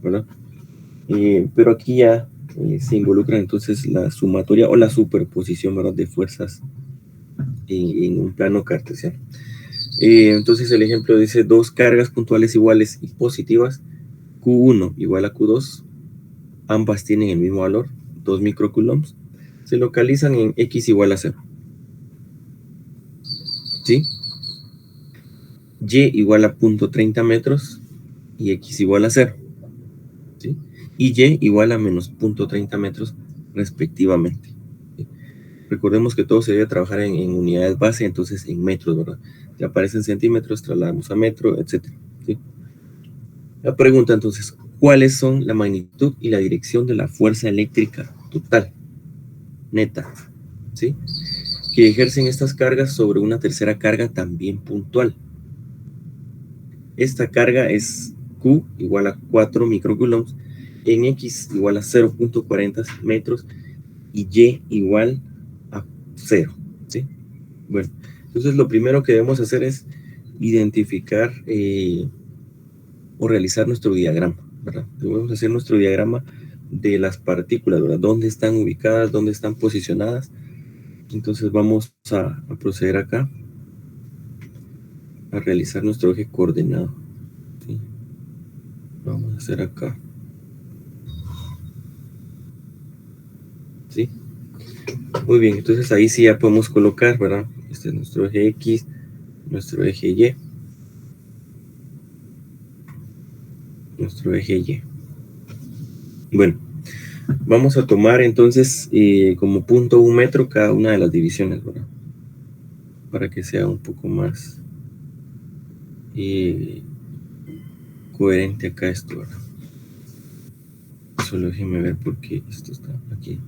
¿verdad? Pero aquí ya se involucra entonces la sumatoria o la superposición, ¿verdad?, de fuerzas en un plano cartesiano. Entonces el ejemplo dice dos cargas puntuales iguales y positivas, Q1 igual a Q2, ambas tienen el mismo valor, 2 microcoulombs, se localizan en X igual a 0. ¿Sí? Y igual a 0.30 metros y X igual a 0. ¿Sí? Y Y igual a menos 0.30 metros respectivamente. ¿Sí? Recordemos que todo se debe trabajar en unidades base, entonces en metros, ¿verdad? Si aparecen centímetros, trasladamos a metro, etc. ¿Sí? La pregunta entonces, ¿cuáles son la magnitud y la dirección de la fuerza eléctrica total, neta, ¿sí?, que ejercen estas cargas sobre una tercera carga también puntual? Esta carga es Q igual a 4 microcoulombs, en X igual a 0.40 metros y Y igual a 0, ¿sí? Bueno, entonces lo primero que debemos hacer es identificar o realizar nuestro diagrama, ¿verdad? Debemos hacer nuestro diagrama de las partículas, ¿verdad? ¿Dónde están ubicadas? ¿Dónde están posicionadas? Entonces vamos a proceder acá a realizar nuestro eje coordenado, ¿sí? Vamos a hacer acá, ¿sí? Muy bien, entonces ahí sí ya podemos colocar, ¿verdad? Este es nuestro eje X, nuestro eje Y, nuestro eje Y. Bueno, vamos a tomar entonces como punto 1 metro cada una de las divisiones, ¿verdad? Para que sea un poco más coherente acá esto, ¿verdad? Solo déjenme ver porque esto está aquí.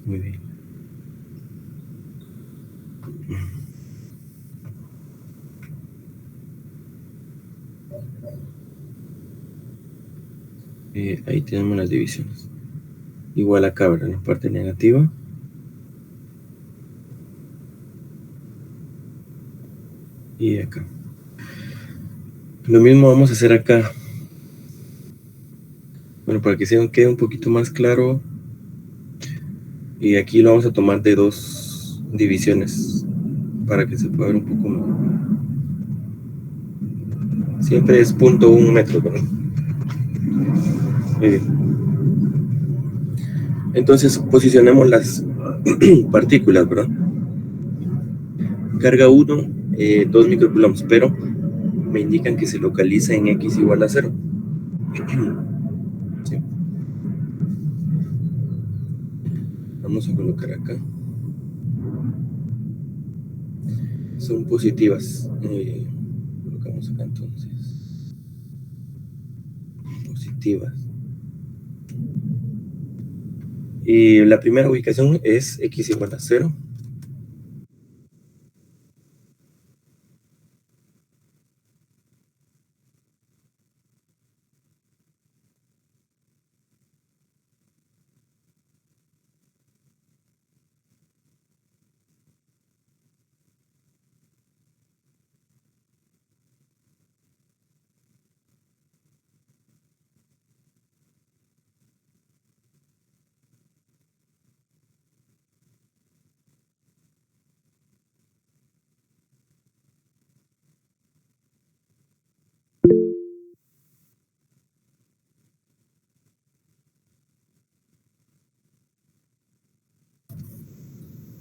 Muy bien. Ahí tenemos las divisiones. Igual acá, ¿verdad? En la parte negativa. Y acá. Lo mismo vamos a hacer acá. Bueno, para que se quede un poquito más claro, y aquí lo vamos a tomar de 2 divisiones para que se pueda ver un poco mejor. Siempre es 0.1 metro, ¿verdad? Muy bien. Entonces posicionemos las partículas, ¿verdad? Carga 1, 2 microcoulombs, pero me indican que se localiza en X igual a 0. ¿Sí? Vamos a colocar acá. Son positivas. Colocamos acá entonces. Positivas. Y la primera ubicación es X igual a 0.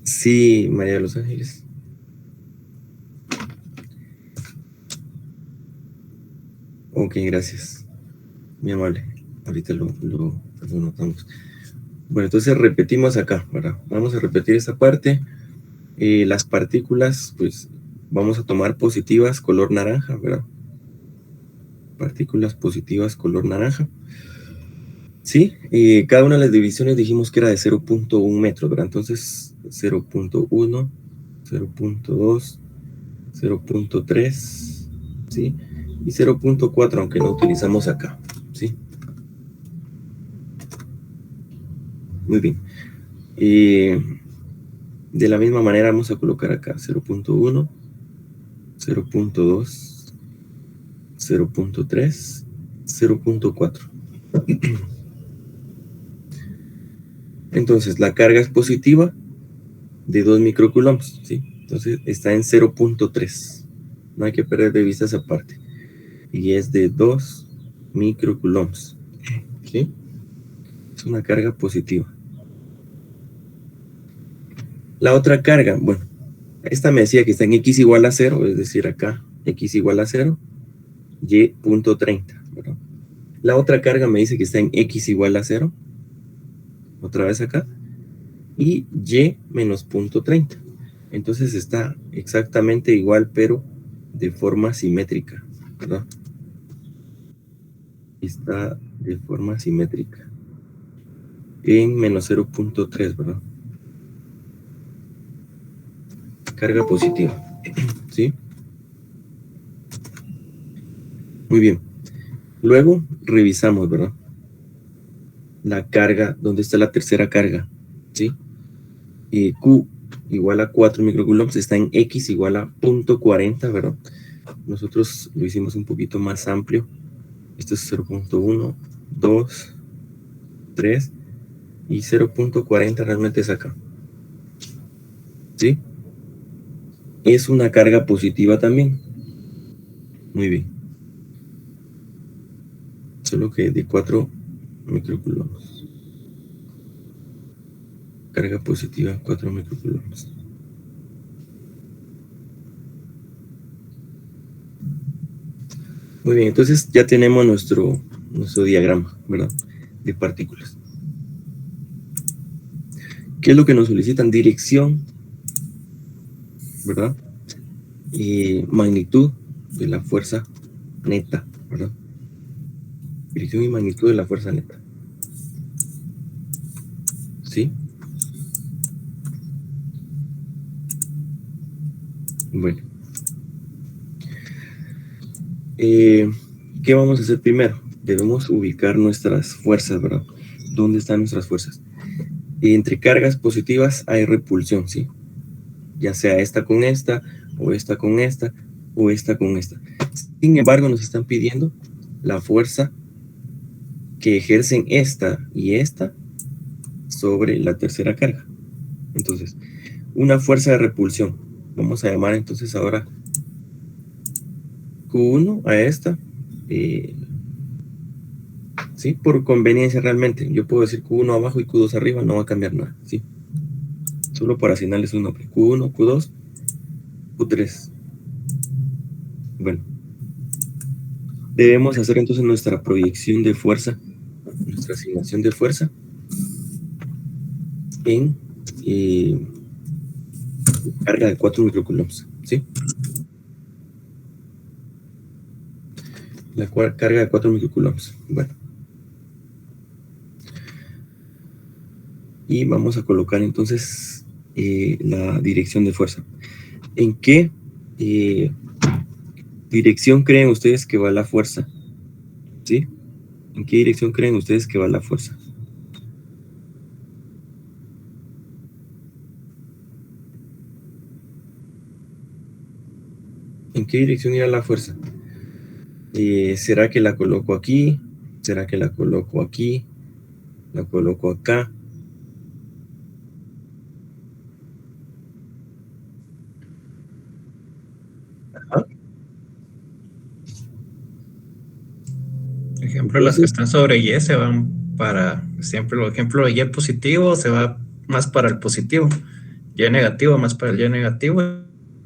Sí, María de los Ángeles. Ok, gracias. Muy amable. Ahorita lo notamos. Bueno, entonces repetimos acá, ¿verdad? Vamos a repetir esta parte. Las partículas, pues, vamos a tomar positivas color naranja, ¿verdad? Partículas positivas color naranja. Sí, cada una de las divisiones dijimos que era de 0.1 metros, ¿verdad? Entonces, 0.1, 0.2, 0.3, ¿sí? Y 0.4, aunque no utilizamos acá, ¿sí? Muy bien. De la misma manera vamos a colocar acá 0.1, 0.2, 0.3 0.4. Entonces, la carga es positiva de 2 microcoulombs, ¿sí? Entonces, está en 0.3. No hay que perder de vista esa parte. Y es de 2 microcoulombs, ¿sí? Es una carga positiva. La otra carga, bueno, esta me decía que está en x igual a 0, es decir, acá, x igual a 0, y punto 30, ¿verdad? La otra carga me dice que está en x igual a 0, otra vez acá, y y menos punto 30. Entonces está exactamente igual, pero de forma simétrica, ¿verdad? Está de forma simétrica. En menos 0.3, ¿verdad? Carga positiva, ¿sí? Muy bien. Luego revisamos, ¿verdad? La carga, ¿dónde está la tercera carga? ¿Sí? Q igual a 4 microcoulombs está en X igual a 0.40, ¿verdad? Nosotros lo hicimos un poquito más amplio. Esto es 0.1, 2, 3 y 0.40 realmente es acá. ¿Sí? Es una carga positiva también. Muy bien. Solo que de 4 microcoulombs. Carga positiva, 4 microcoulombs. Muy bien, entonces ya tenemos nuestro diagrama, ¿verdad? De partículas. ¿Qué es lo que nos solicitan? Dirección, ¿verdad? Y magnitud de la fuerza neta, ¿verdad? Dirección y magnitud de la fuerza neta. ¿Sí? Bueno. ¿Qué vamos a hacer primero? Debemos ubicar nuestras fuerzas, ¿verdad? ¿Dónde están nuestras fuerzas? Entre cargas positivas hay repulsión, ¿sí? Ya sea esta con esta, o esta con esta, o esta con esta. Sin embargo, nos están pidiendo la fuerza que ejercen esta y esta sobre la tercera carga. Entonces, una fuerza de repulsión. Vamos a llamar entonces ahora Q1 a esta. ¿Sí? Por conveniencia realmente. Yo puedo decir Q1 abajo y Q2 arriba, no va a cambiar nada, ¿sí? Solo para asignarles un nombre. Q1, Q2, Q3. Bueno. Debemos hacer entonces nuestra proyección de fuerza, nuestra asignación de fuerza en carga de 4 microcoulombs, ¿sí? La carga de 4 microcoulombs. Bueno. Y vamos a colocar entonces la dirección de fuerza. ¿En qué dirección creen ustedes que va la fuerza? ¿Sí? ¿En qué dirección creen ustedes que va la fuerza? ¿En qué dirección irá la fuerza? ¿Será que la coloco aquí? ¿Será que la coloco aquí? ¿La coloco acá? Ajá. Por ejemplo, las que Entonces, están sobre Y se van para, siempre el ejemplo de Y positivo se va más para el positivo, Y negativo más para el Y negativo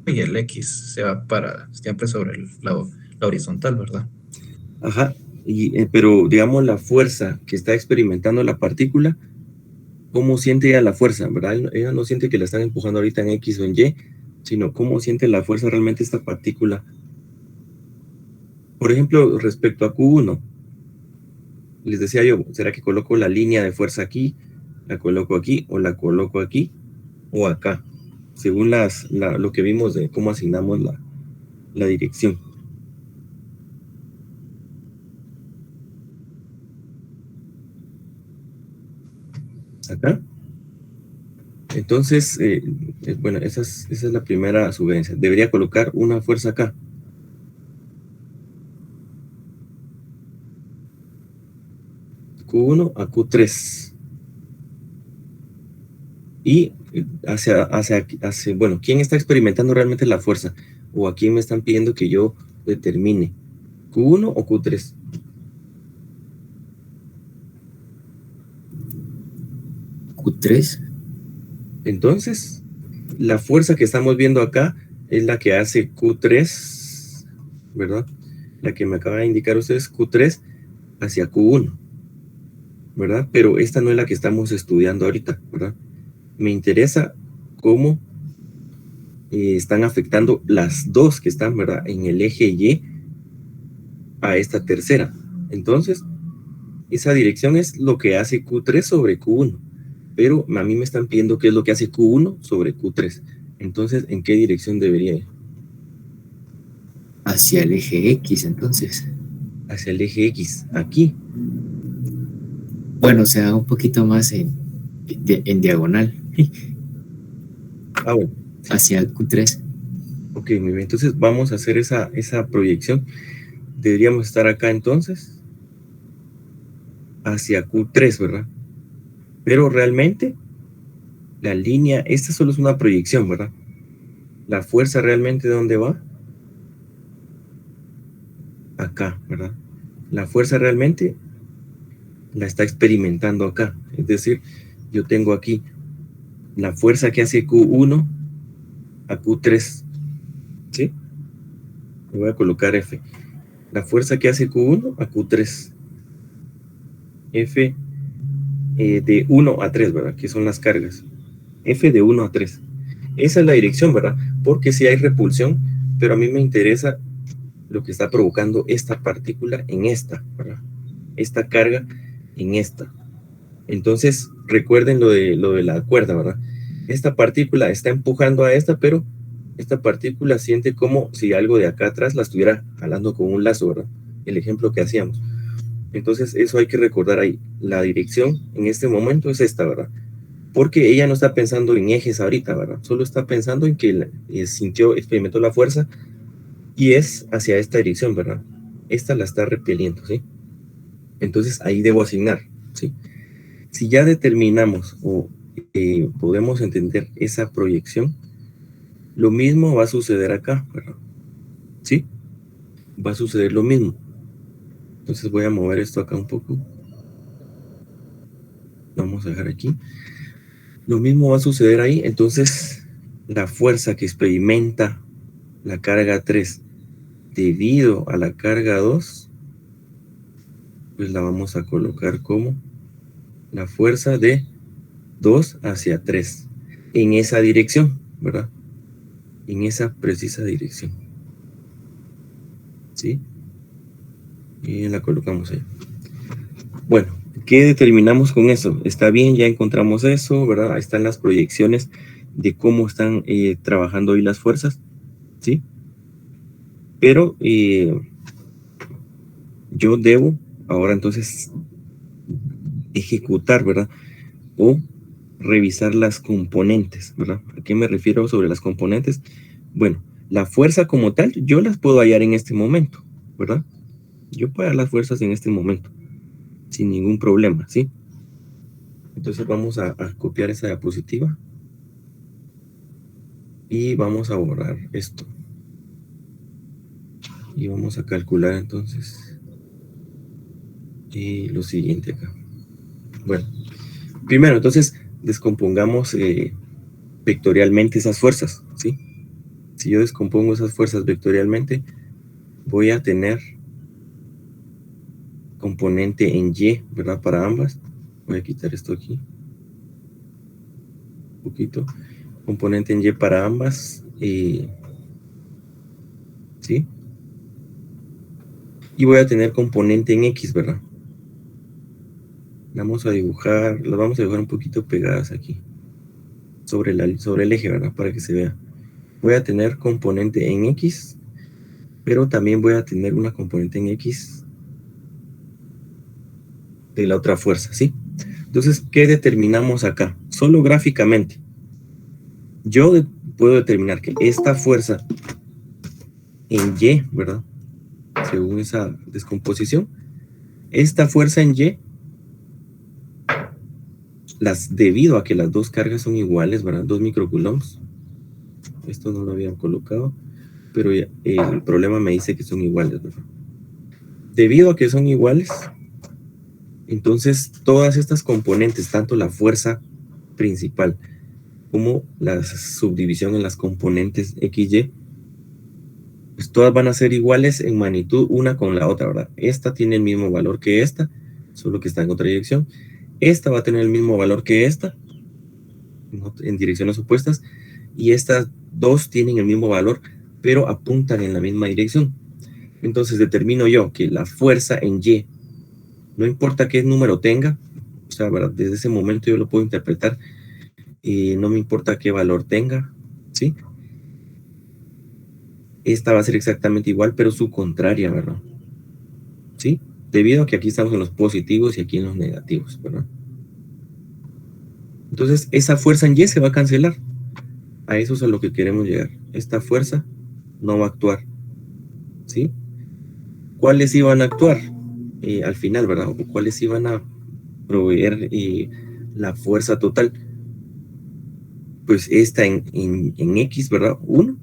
y el X se va para siempre sobre la horizontal, ¿verdad? ajá, pero digamos la fuerza que está experimentando la partícula, ¿cómo siente ella la fuerza, verdad? Ella no siente que la están empujando ahorita en X o en Y, sino cómo siente la fuerza realmente esta partícula. Por ejemplo, respecto a Q1, les decía yo, ¿será que coloco la línea de fuerza aquí, la coloco aquí, o la coloco aquí, o acá? Según lo que vimos de cómo asignamos la dirección. Acá. Entonces, bueno, esa es la primera sugerencia. Debería colocar una fuerza acá. Q1 a Q3. Y bueno, ¿quién está experimentando realmente la fuerza? ¿O a quién me están pidiendo que yo determine? ¿Q1 o Q3? Q3. Entonces, la fuerza que estamos viendo acá es la que hace Q3, ¿verdad? La que me acaba de indicar ustedes, Q3 hacia Q1, ¿verdad? Pero esta no es la que estamos estudiando ahorita, ¿verdad? Me interesa cómo están afectando las dos que están, ¿verdad? En el eje Y a esta tercera. Entonces, esa dirección es lo que hace Q3 sobre Q1. Pero a mí me están pidiendo qué es lo que hace Q1 sobre Q3. Entonces, ¿en qué dirección debería ir? Hacia el eje X, entonces. Hacia el eje X, aquí. Bueno, o sea, un poquito más en diagonal. Bueno. Sí. Hacia el Q3. Ok, muy bien. Entonces vamos a hacer esa proyección. Deberíamos estar acá entonces. Hacia Q3, ¿verdad? Pero realmente la línea, esta solo es una proyección, ¿verdad? La fuerza realmente, ¿de dónde va? Acá, ¿verdad? La fuerza realmente la está experimentando acá. Es decir, yo tengo aquí la fuerza que hace Q1 a Q3. ¿Sí? Le voy a colocar F. La fuerza que hace Q1 a Q3. F de 1 a 3, ¿verdad? Que son las cargas. F de 1 a 3. Esa es la dirección, ¿verdad? Porque si hay repulsión, pero a mí me interesa lo que está provocando esta partícula en esta, ¿verdad? Esta carga en esta. Entonces, recuerden lo de la cuerda, ¿verdad? Esta partícula está empujando a esta, pero esta partícula siente como si algo de acá atrás la estuviera jalando con un lazo, ¿verdad? El ejemplo que hacíamos. Entonces, eso hay que recordar ahí. La dirección en este momento es esta, ¿verdad? Porque ella no está pensando en ejes ahorita, ¿verdad? Solo está pensando en que experimentó la fuerza y es hacia esta dirección, ¿verdad? Esta la está repeliendo, ¿sí? Entonces, ahí debo asignar, ¿sí? Si ya determinamos o podemos entender esa proyección, lo mismo va a suceder acá, ¿verdad? ¿Sí? Va a suceder lo mismo. Entonces voy a mover esto acá un poco. Vamos a dejar aquí. Lo mismo va a suceder ahí. Entonces, la fuerza que experimenta la carga 3 debido a la carga 2, pues la vamos a colocar como la fuerza de 2 hacia 3 en esa dirección, ¿verdad? En esa precisa dirección. ¿Sí? Y la colocamos ahí. Bueno, ¿qué determinamos con eso? Está bien, ya encontramos eso, ¿verdad? Ahí están las proyecciones de cómo están trabajando hoy las fuerzas, ¿sí? Pero yo debo ahora entonces ejecutar, ¿verdad? O revisar las componentes, ¿verdad? ¿A qué me refiero sobre las componentes? Bueno, la fuerza como tal, yo las puedo hallar en este momento, ¿verdad? Yo puedo hallar las fuerzas en este momento, sin ningún problema, ¿sí? Entonces vamos a copiar esa diapositiva y vamos a borrar esto. Y vamos a calcular entonces lo siguiente acá. Bueno, primero entonces descompongamos vectorialmente esas fuerzas, ¿sí? Si yo descompongo esas fuerzas vectorialmente, voy a tener componente en Y, ¿verdad? Para ambas. Voy a quitar esto aquí. Un poquito. Componente en Y para ambas. ¿Sí? Y voy a tener componente en X, ¿verdad? Las vamos a dibujar un poquito pegadas aquí. Sobre el eje, ¿verdad? Para que se vea. Voy a tener componente en X, pero también voy a tener una componente en X de la otra fuerza, ¿sí? Entonces, ¿qué determinamos acá? Solo gráficamente. Yo puedo determinar que esta fuerza en Y, ¿verdad? Según esa descomposición, esta fuerza en Y debido a que las dos cargas son iguales, ¿verdad? 2 microcoulombs. Esto no lo habían colocado, pero el problema me dice que son iguales, ¿verdad? Debido a que son iguales, entonces todas estas componentes, tanto la fuerza principal como la subdivisión en las componentes XY, pues todas van a ser iguales en magnitud una con la otra, ¿verdad? Esta tiene el mismo valor que esta, solo que está en otra dirección. Esta va a tener el mismo valor que esta, en direcciones opuestas, y estas dos tienen el mismo valor, pero apuntan en la misma dirección. Entonces determino yo que la fuerza en Y, no importa qué número tenga, o sea, ¿verdad? Desde ese momento yo lo puedo interpretar, y no me importa qué valor tenga, ¿sí? Esta va a ser exactamente igual, pero su contraria, ¿verdad? ¿Sí? Debido a que aquí estamos en los positivos y aquí en los negativos, ¿verdad? Entonces, esa fuerza en Y se va a cancelar. A eso es a lo que queremos llegar. Esta fuerza no va a actuar, ¿sí? ¿Cuáles iban a actuar al final, verdad? ¿O cuáles iban a proveer la fuerza total? Pues esta en X, ¿verdad? 1,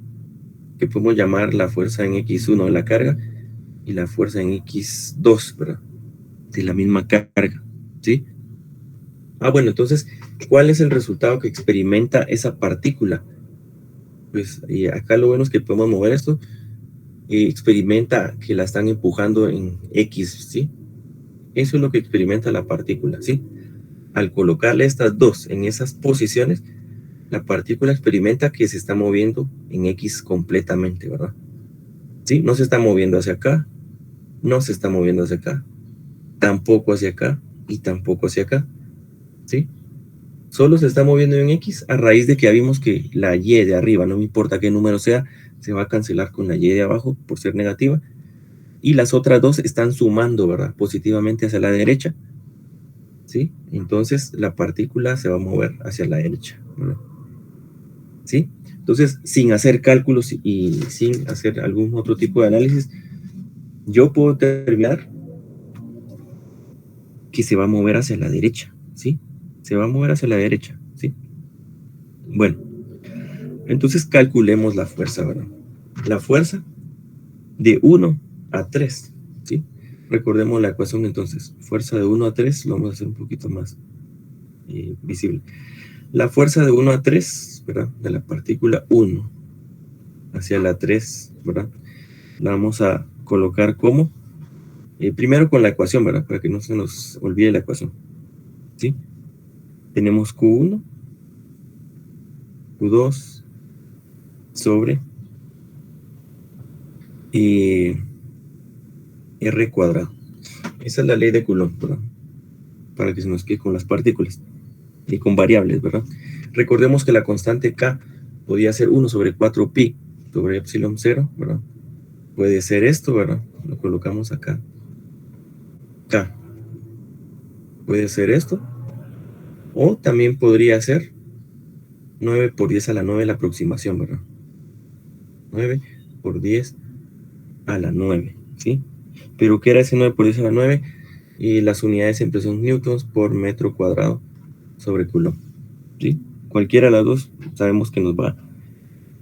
que podemos llamar la fuerza en X1 de la carga, y la fuerza en X2, ¿verdad? De la misma carga, ¿sí? Bueno, entonces, ¿cuál es el resultado que experimenta esa partícula? Pues acá lo bueno es que podemos mover esto, y experimenta que la están empujando en X, ¿sí? Eso es lo que experimenta la partícula, ¿sí? Al colocarle estas dos en esas posiciones, la partícula experimenta que se está moviendo en X completamente, ¿verdad? ¿Sí? No se está moviendo hacia acá, no se está moviendo hacia acá, tampoco hacia acá y tampoco hacia acá, ¿sí? Solo se está moviendo en X a raíz de que ya vimos que la Y de arriba, no me importa qué número sea, se va a cancelar con la Y de abajo por ser negativa, y las otras dos están sumando, ¿verdad? Positivamente hacia la derecha, ¿sí? Entonces la partícula se va a mover hacia la derecha, ¿verdad? ¿Sí? Entonces, sin hacer cálculos y sin hacer algún otro tipo de análisis, yo puedo determinar que se va a mover hacia la derecha, ¿sí? Se va a mover hacia la derecha, ¿sí? Bueno, entonces calculemos la fuerza, ¿verdad? La fuerza de 1 a 3, ¿sí? Recordemos la ecuación entonces. Fuerza de 1 a 3, lo vamos a hacer un poquito más visible. La fuerza de 1 a 3, ¿verdad? De la partícula 1 hacia la 3, ¿verdad? La vamos a colocar como, primero con la ecuación, ¿verdad? Para que no se nos olvide la ecuación, ¿sí? Tenemos Q1, Q2, sobre R cuadrado. Esa es la ley de Coulomb, ¿verdad? Para que se nos quede con las partículas y con variables, ¿verdad? Recordemos que la constante K podía ser 1 sobre 4 pi sobre epsilon 0, ¿verdad? Puede ser esto, ¿verdad? Lo colocamos acá. K. Puede ser esto. O también podría ser 9 por 10 a la 9 la aproximación, ¿verdad? 9 por 10 a la 9, ¿sí? Pero ¿qué era ese 9 por 10 a la 9? Y las unidades siempre son newtons por metro cuadrado sobre Coulomb, ¿sí? Cualquiera de las dos sabemos que nos va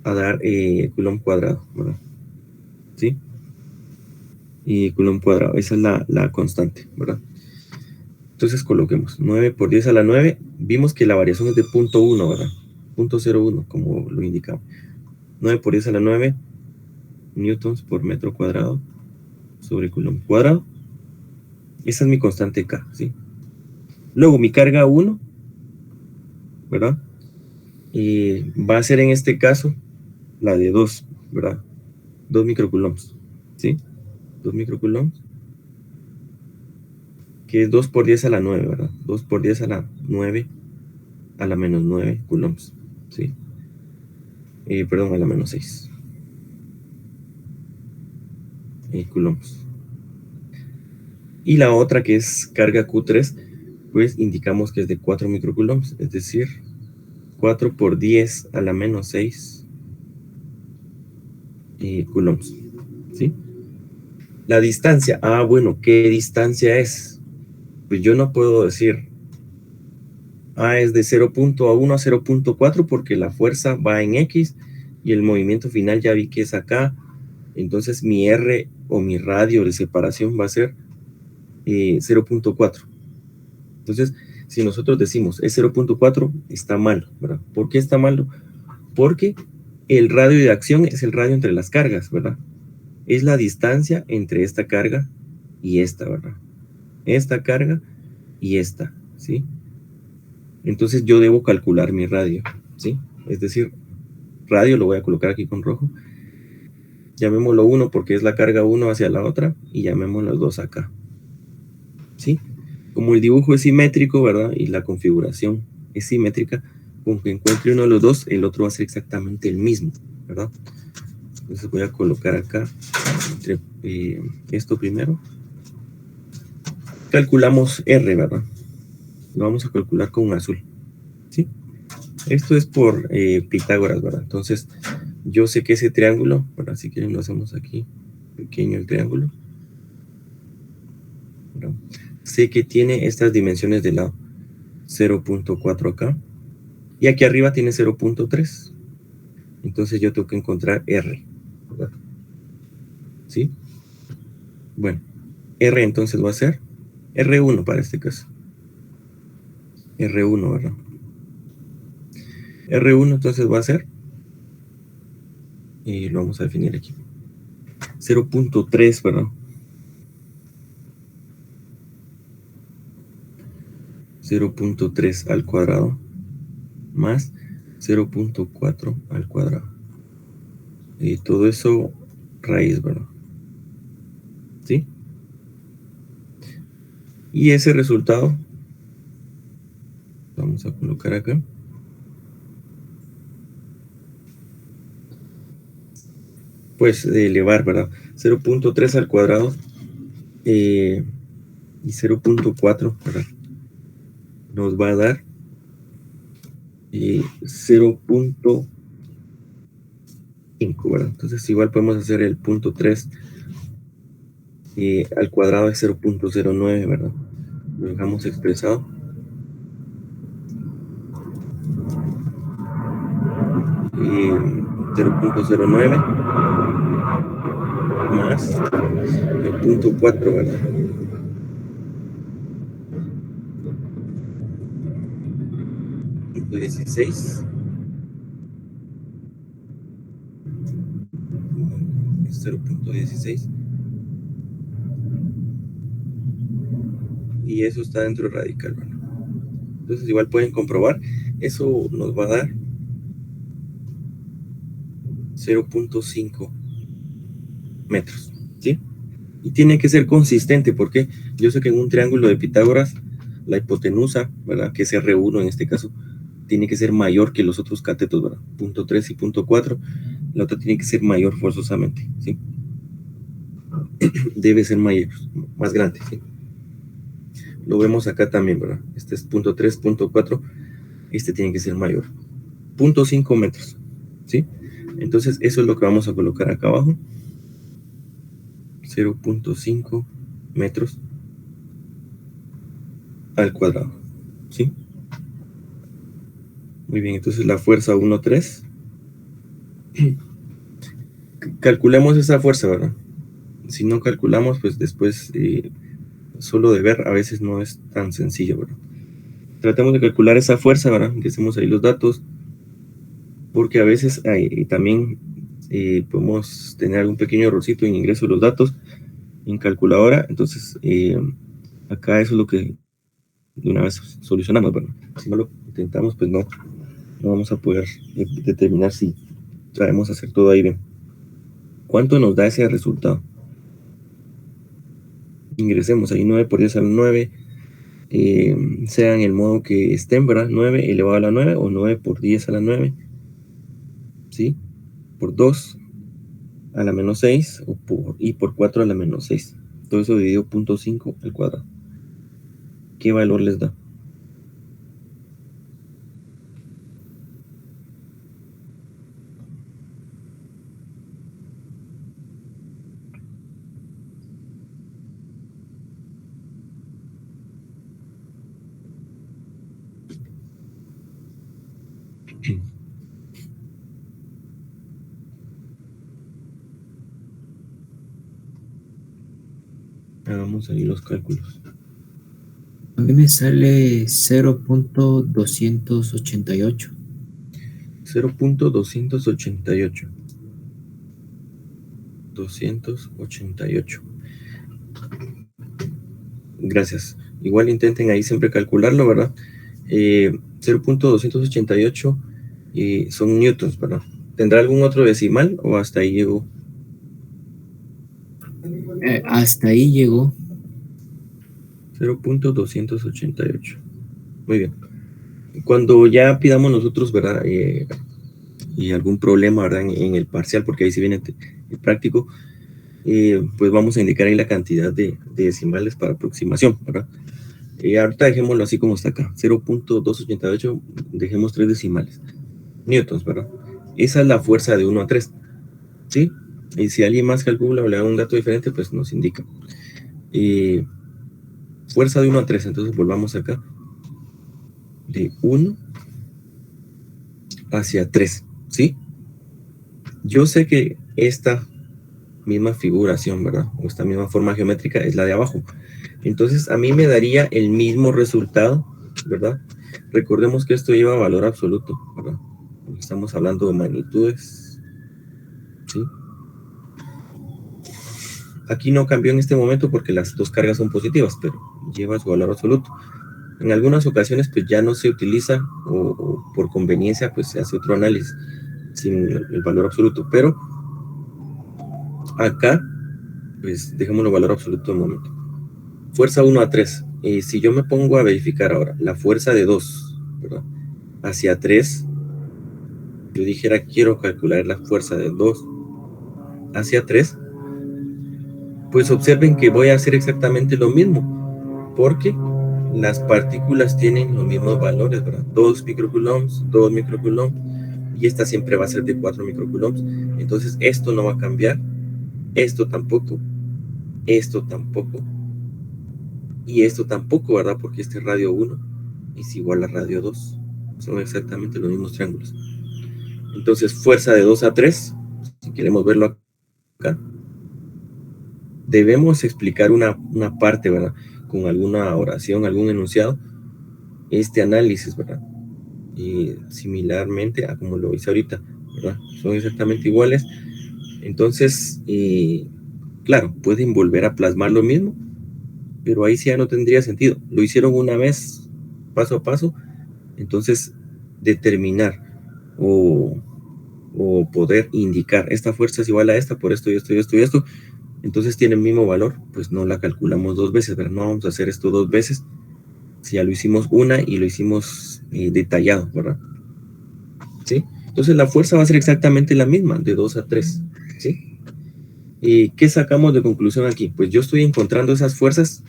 a dar Coulomb cuadrado, ¿verdad? ¿Sí? Y Coulomb cuadrado, esa es la constante, ¿verdad? Entonces coloquemos 9 por 10 a la 9, vimos que la variación es de 0.1, ¿verdad? 0.01, como lo indicamos. 9 por 10 a la 9 newtons por metro cuadrado sobre Coulomb cuadrado. Esa es mi constante K, ¿sí? Luego mi carga 1, ¿verdad? Y va a ser en este caso la de 2, ¿verdad? 2 microcoulombs, ¿sí? 2 microcoulombs, que es 2 por 10 a la 9, ¿verdad? 2 por 10 a la 9 a la menos 9 coulombs, ¿sí? Perdón, a la menos 6 coulombs. Y la otra, que es carga Q3, pues indicamos que es de 4 microcoulombs, es decir, 4 por 10 a la menos 6 coulombs, ¿sí? La distancia, bueno, ¿qué distancia es? Pues yo no puedo decir, A es de 0.1 a 0.4 porque la fuerza va en X y el movimiento final ya vi que es acá. Entonces mi R o mi radio de separación va a ser 0.4. Entonces, si nosotros decimos es 0.4, está mal, ¿verdad? ¿Por qué está malo? Porque el radio de acción es el radio entre las cargas, ¿verdad? Es la distancia entre esta carga y esta, ¿verdad? Esta carga y esta, ¿sí? Entonces yo debo calcular mi radio, ¿sí? Es decir, radio lo voy a colocar aquí con rojo. Llamémoslo 1 porque es la carga 1 hacia la otra y llamémoslo 2 acá, ¿sí? Como el dibujo es simétrico, ¿verdad? Y la configuración es simétrica, con que encuentre uno de los dos, el otro va a ser exactamente el mismo, ¿verdad? Entonces voy a colocar acá esto primero. Calculamos R, ¿verdad? Lo vamos a calcular con un azul, ¿sí? Esto es por Pitágoras, ¿verdad? Entonces, yo sé que ese triángulo, ¿verdad? Si quieren lo hacemos aquí, pequeño el triángulo, ¿verdad? Sé que tiene estas dimensiones de lado, 0.4 acá, y aquí arriba tiene 0.3. Entonces yo tengo que encontrar R, ¿verdad? ¿Sí? Bueno, R entonces va a ser R1 para este caso. R1, ¿verdad? R1 entonces va a ser, y lo vamos a definir aquí, 0.3, ¿verdad? 0.3 al cuadrado más 0.4 al cuadrado. Y todo eso raíz, ¿verdad? ¿Sí? Y ese resultado vamos a colocar acá. Pues de elevar, ¿verdad? 0.3 al cuadrado y 0.4, ¿verdad? Nos va a dar 0.5, ¿verdad? Entonces igual podemos hacer el punto 3 al cuadrado de 0.09, ¿verdad? Lo dejamos expresado. Y 0.09 más el punto 4, ¿verdad? Punto 16. 0.16. Y eso está dentro del radical, ¿verdad? Entonces igual pueden comprobar. Eso nos va a dar 0.5 metros, ¿sí? Y tiene que ser consistente porque yo sé que en un triángulo de Pitágoras la hipotenusa, ¿verdad? Que es R1 en este caso, tiene que ser mayor que los otros catetos, ¿verdad? Punto 3 y punto 4, la otra tiene que ser mayor forzosamente, ¿sí? Debe ser mayor, más grande, ¿sí? Lo vemos acá también, ¿verdad? Este es punto 3, punto 4, este tiene que ser mayor. Punto 5 metros, ¿sí? Entonces eso es lo que vamos a colocar acá abajo. 0.5 metros al cuadrado, ¿sí? Muy bien, entonces la fuerza 1,3. Calculemos esa fuerza, ¿verdad? Si no calculamos, pues después solo de ver a veces no es tan sencillo, ¿verdad? Tratemos de calcular esa fuerza, ¿verdad? Ingresemos ahí los datos, porque a veces también podemos tener algún pequeño errorcito en ingreso de los datos en calculadora, entonces acá eso es lo que de una vez solucionamos, ¿verdad? Si no lo intentamos, pues no vamos a poder determinar si traemos a hacer todo ahí bien. ¿Cuánto nos da ese resultado? Ingresemos ahí 9 por 10 a la 9, sea en el modo que estén, ¿verdad? 9 elevado a la 9 o 9 por 10 a la 9, ¿sí? Por 2 a la menos 6 y por 4 a la menos 6. Todo eso dividido 0.5 al cuadrado. ¿Qué valor les da? hagamos ahí los cálculos. A mí me sale 0.288. 0.288. 288. Gracias. Igual intenten ahí siempre calcularlo, ¿verdad? 0.288 son newtons, ¿verdad? ¿Tendrá algún otro decimal o hasta ahí llegó? Hasta ahí llegó. 0.288. Muy bien. Cuando ya pidamos nosotros, ¿verdad? Y algún problema, ¿verdad? En el parcial, porque ahí sí viene el práctico, pues vamos a indicar ahí la cantidad de decimales para aproximación, ¿verdad? Ahorita dejémoslo así como está acá, 0.288, dejemos 3 decimales, newtons, ¿verdad? Esa es la fuerza de 1 a 3, ¿sí? Y si alguien más calcula o le da un dato diferente, pues nos indica. Fuerza de 1 a 3, entonces volvamos acá, de 1 hacia 3, ¿sí? Yo sé que esta misma figuración, ¿verdad? O esta misma forma geométrica es la de abajo. Entonces, a mí me daría el mismo resultado, ¿verdad? Recordemos que esto lleva valor absoluto, ¿verdad? Estamos hablando de magnitudes, ¿sí? Aquí no cambió en este momento porque las dos cargas son positivas, pero lleva su valor absoluto. En algunas ocasiones, pues ya no se utiliza o por conveniencia, pues se hace otro análisis sin el valor absoluto, pero acá, pues dejémoslo valor absoluto de momento. Fuerza 1 a 3. Si yo me pongo a verificar ahora la fuerza de 2, ¿verdad? Hacia 3, yo dijera quiero calcular la fuerza de 2 hacia 3, pues observen que voy a hacer exactamente lo mismo, porque las partículas tienen los mismos valores, ¿verdad? 2 microcoulombs, 2 microcoulombs, y esta siempre va a ser de 4 microcoulombs. Entonces esto no va a cambiar, esto tampoco, y esto tampoco, ¿verdad? Porque este radio 1 es igual a radio 2. Son exactamente los mismos triángulos. Entonces, fuerza de 2 a 3, si queremos verlo acá, debemos explicar una parte, ¿verdad? Con alguna oración, algún enunciado, este análisis, ¿verdad? Y similarmente a como lo hice ahorita, ¿verdad? Son exactamente iguales. Entonces, claro, pueden volver a plasmar lo mismo, pero ahí sí ya no tendría sentido. Lo hicieron una vez, paso a paso, entonces determinar o poder indicar esta fuerza es igual a esta por esto y esto y esto y esto, entonces tiene el mismo valor, pues no la calculamos dos veces, pero no vamos a hacer esto dos veces si ya lo hicimos una y lo hicimos detallado, ¿verdad? ¿Sí? Entonces la fuerza va a ser exactamente la misma, de 2 a 3, ¿sí? ¿Y qué sacamos de conclusión aquí? Pues yo estoy encontrando esas fuerzas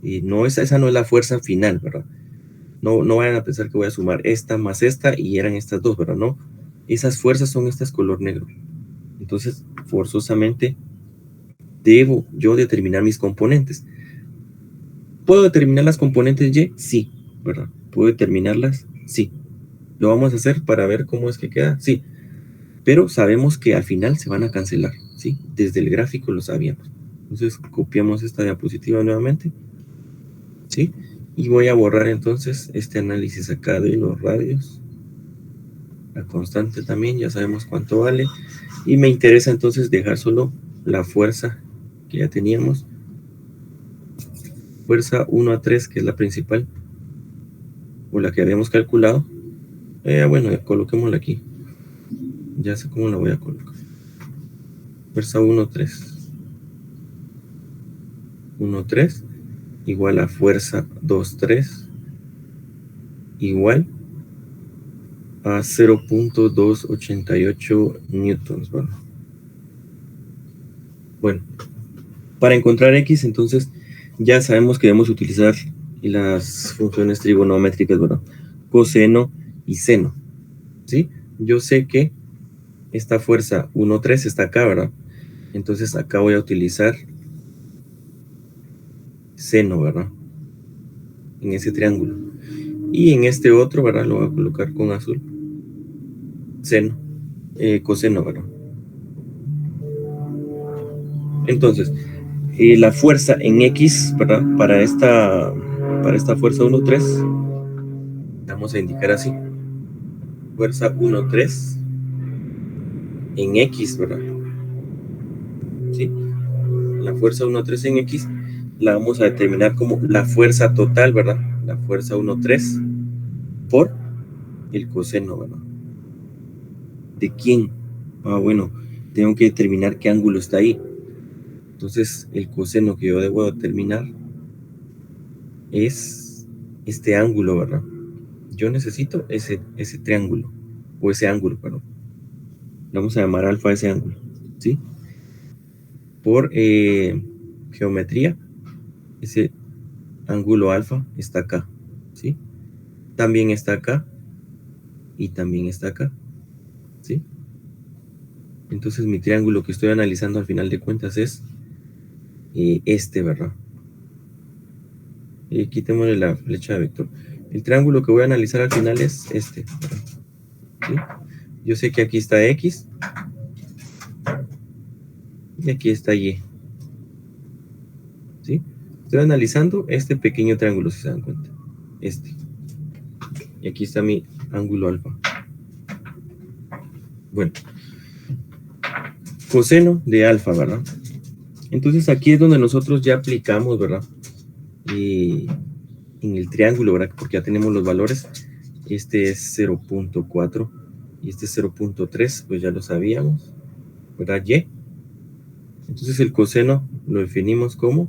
y esa no es la fuerza final, ¿verdad? No vayan a pensar que voy a sumar esta más esta y eran estas dos, ¿verdad? No, esas fuerzas son estas color negro. Entonces, forzosamente, debo yo determinar mis componentes. ¿Puedo determinar las componentes Y? Sí, ¿verdad? ¿Puedo determinarlas? Sí. ¿Lo vamos a hacer para ver cómo es que queda? Sí. Pero sabemos que al final se van a cancelar, ¿sí? Desde el gráfico lo sabíamos. Entonces, copiamos esta diapositiva nuevamente, ¿sí? Y voy a borrar entonces este análisis acá de los radios. La constante también, ya sabemos cuánto vale. Y me interesa entonces dejar solo la fuerza que ya teníamos. Fuerza 1 a 3, que es la principal, o la que habíamos calculado. Bueno, coloquémosla aquí. Ya sé cómo la voy a colocar. Fuerza 1, 3. 1, 3, igual a fuerza 2, 3, igual a 0.288 newtons. Bueno, para encontrar X, entonces, ya sabemos que debemos utilizar las funciones trigonométricas, ¿verdad? Coseno y seno, ¿sí? Yo sé que esta fuerza 1, 3 está acá, ¿verdad? Entonces acá voy a utilizar seno, ¿verdad? En ese triángulo. Y en este otro, ¿verdad? Lo voy a colocar con azul. Seno, coseno, ¿verdad? Entonces, La fuerza en X, ¿verdad? Para esta fuerza 1,3, vamos a indicar así. Fuerza 1,3 en X, ¿verdad? ¿Sí? La fuerza 1,3 en X la vamos a determinar como la fuerza total, ¿verdad? La fuerza 1,3 por el coseno, ¿verdad? ¿De quién? Bueno, tengo que determinar qué ángulo está ahí. Entonces, el coseno que yo debo determinar es este ángulo, ¿verdad? Yo necesito ese triángulo, o ese ángulo, perdón. Vamos a llamar alfa ese ángulo, ¿sí? Por geometría, ese ángulo alfa está acá, ¿sí? También está acá, y también está acá, ¿sí? Entonces mi triángulo que estoy analizando al final de cuentas es este, ¿verdad? Quitémosle la flecha de vector. El triángulo que voy a analizar al final es este, ¿verdad? ¿Sí? Yo sé que aquí está X y aquí está Y, ¿sí? Estoy analizando este pequeño triángulo, si se dan cuenta, este, y aquí está mi ángulo alfa. Bueno, coseno de alfa, ¿verdad? Entonces aquí es donde nosotros ya aplicamos, ¿verdad? En el triángulo, ¿verdad? Porque ya tenemos los valores. Este es 0.4 y este es 0.3, pues ya lo sabíamos, ¿verdad? Y. Entonces el coseno lo definimos como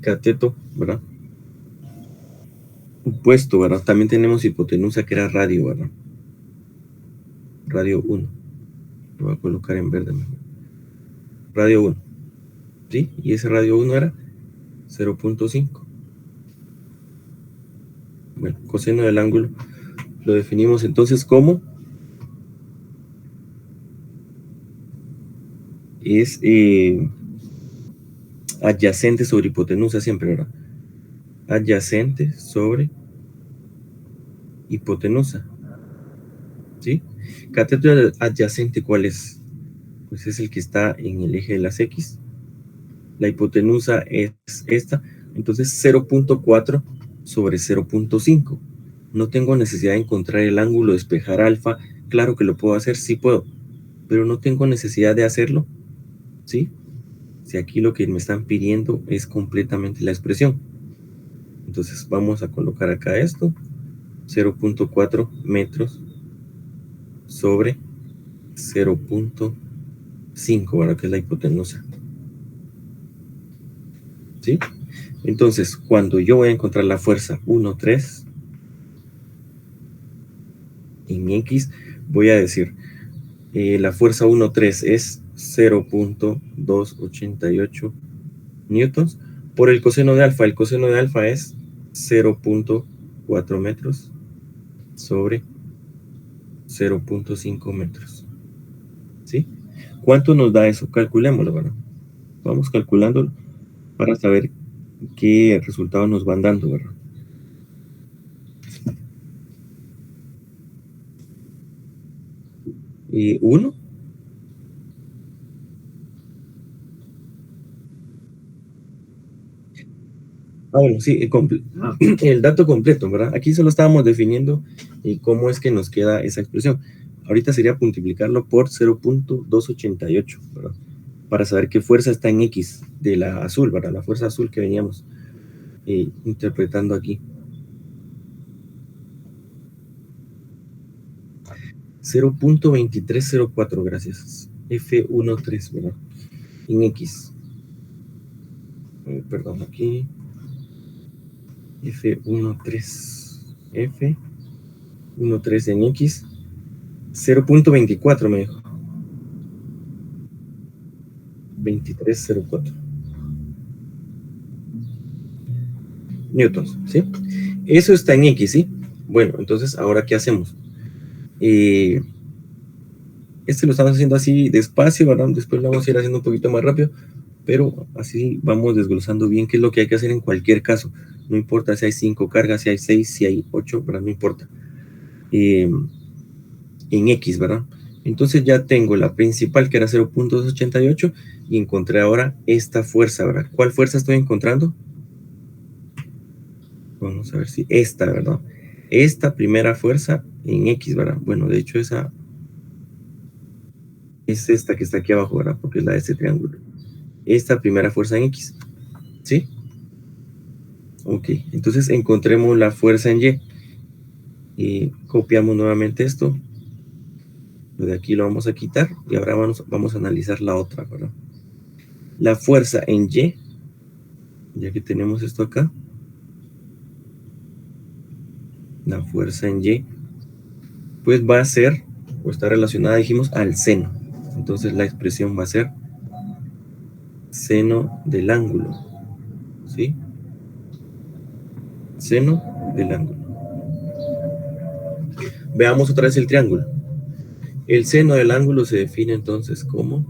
cateto, ¿verdad? Opuesto, ¿verdad? También tenemos hipotenusa que era radio, ¿verdad? Radio 1. Lo voy a colocar en verde mejor. Radio 1. ¿Sí? Y ese radio 1 era 0.5. Bueno, coseno del ángulo lo definimos entonces como es adyacente sobre hipotenusa siempre, ¿verdad? Adyacente sobre hipotenusa, ¿sí? Cateto adyacente, ¿cuál es? Pues es el que está en el eje de las X. La hipotenusa es esta, entonces 0.4 sobre 0.5. No tengo necesidad de encontrar el ángulo, despejar alfa. Claro que lo puedo hacer, sí puedo, pero no tengo necesidad de hacerlo, ¿sí? Si aquí lo que me están pidiendo es completamente la expresión. Entonces vamos a colocar acá esto, 0.4 metros sobre 0.5, ¿verdad? Que es la hipotenusa, ¿sí? Entonces, cuando yo voy a encontrar la fuerza 1,3 en X, voy a decir, la fuerza 1,3 es 0.288 newtons por el coseno de alfa. El coseno de alfa es 0.4 metros sobre 0.5 metros, ¿sí? ¿Cuánto nos da eso? Calculémoslo, ¿verdad? Vamos calculándolo para saber qué resultados nos van dando, ¿verdad? Y 1. Bueno, sí, el dato completo, ¿verdad? Aquí solo estábamos definiendo cómo es que nos queda esa expresión. Ahorita sería multiplicarlo por 0.288, ¿verdad? Para saber qué fuerza está en X de la azul, ¿verdad? La fuerza azul que veníamos interpretando aquí. 0.2304, gracias. F13, ¿verdad? En X. Perdón, aquí. F13. F13 en X. 0.24 me dijo. 2304 newtons, ¿sí? Eso está en X, ¿sí? Bueno, entonces, ¿ahora qué hacemos? Este lo estamos haciendo así despacio, ¿verdad? Después lo vamos a ir haciendo un poquito más rápido, pero así vamos desglosando bien qué es lo que hay que hacer en cualquier caso. No importa si hay 5 cargas, si hay 6, si hay 8, ¿verdad? No importa. En X, ¿verdad? Entonces ya tengo la principal, que era 0.288, y encontré ahora esta fuerza, ¿verdad? ¿Cuál fuerza estoy encontrando? Vamos a ver si esta, ¿verdad? Esta primera fuerza en X, ¿verdad? Bueno, de hecho esa es esta que está aquí abajo, ¿verdad? Porque es la de este triángulo. Esta primera fuerza en X, ¿sí? Ok, entonces encontremos la fuerza en Y. Y copiamos nuevamente esto. Lo de aquí lo vamos a quitar y ahora vamos a analizar la otra, ¿verdad? La fuerza en Y, ya que tenemos esto acá, la fuerza en Y, pues va a ser, o está relacionada, dijimos, al seno. Entonces la expresión va a ser seno del ángulo, ¿sí? Seno del ángulo. Veamos otra vez el triángulo. El seno del ángulo se define entonces como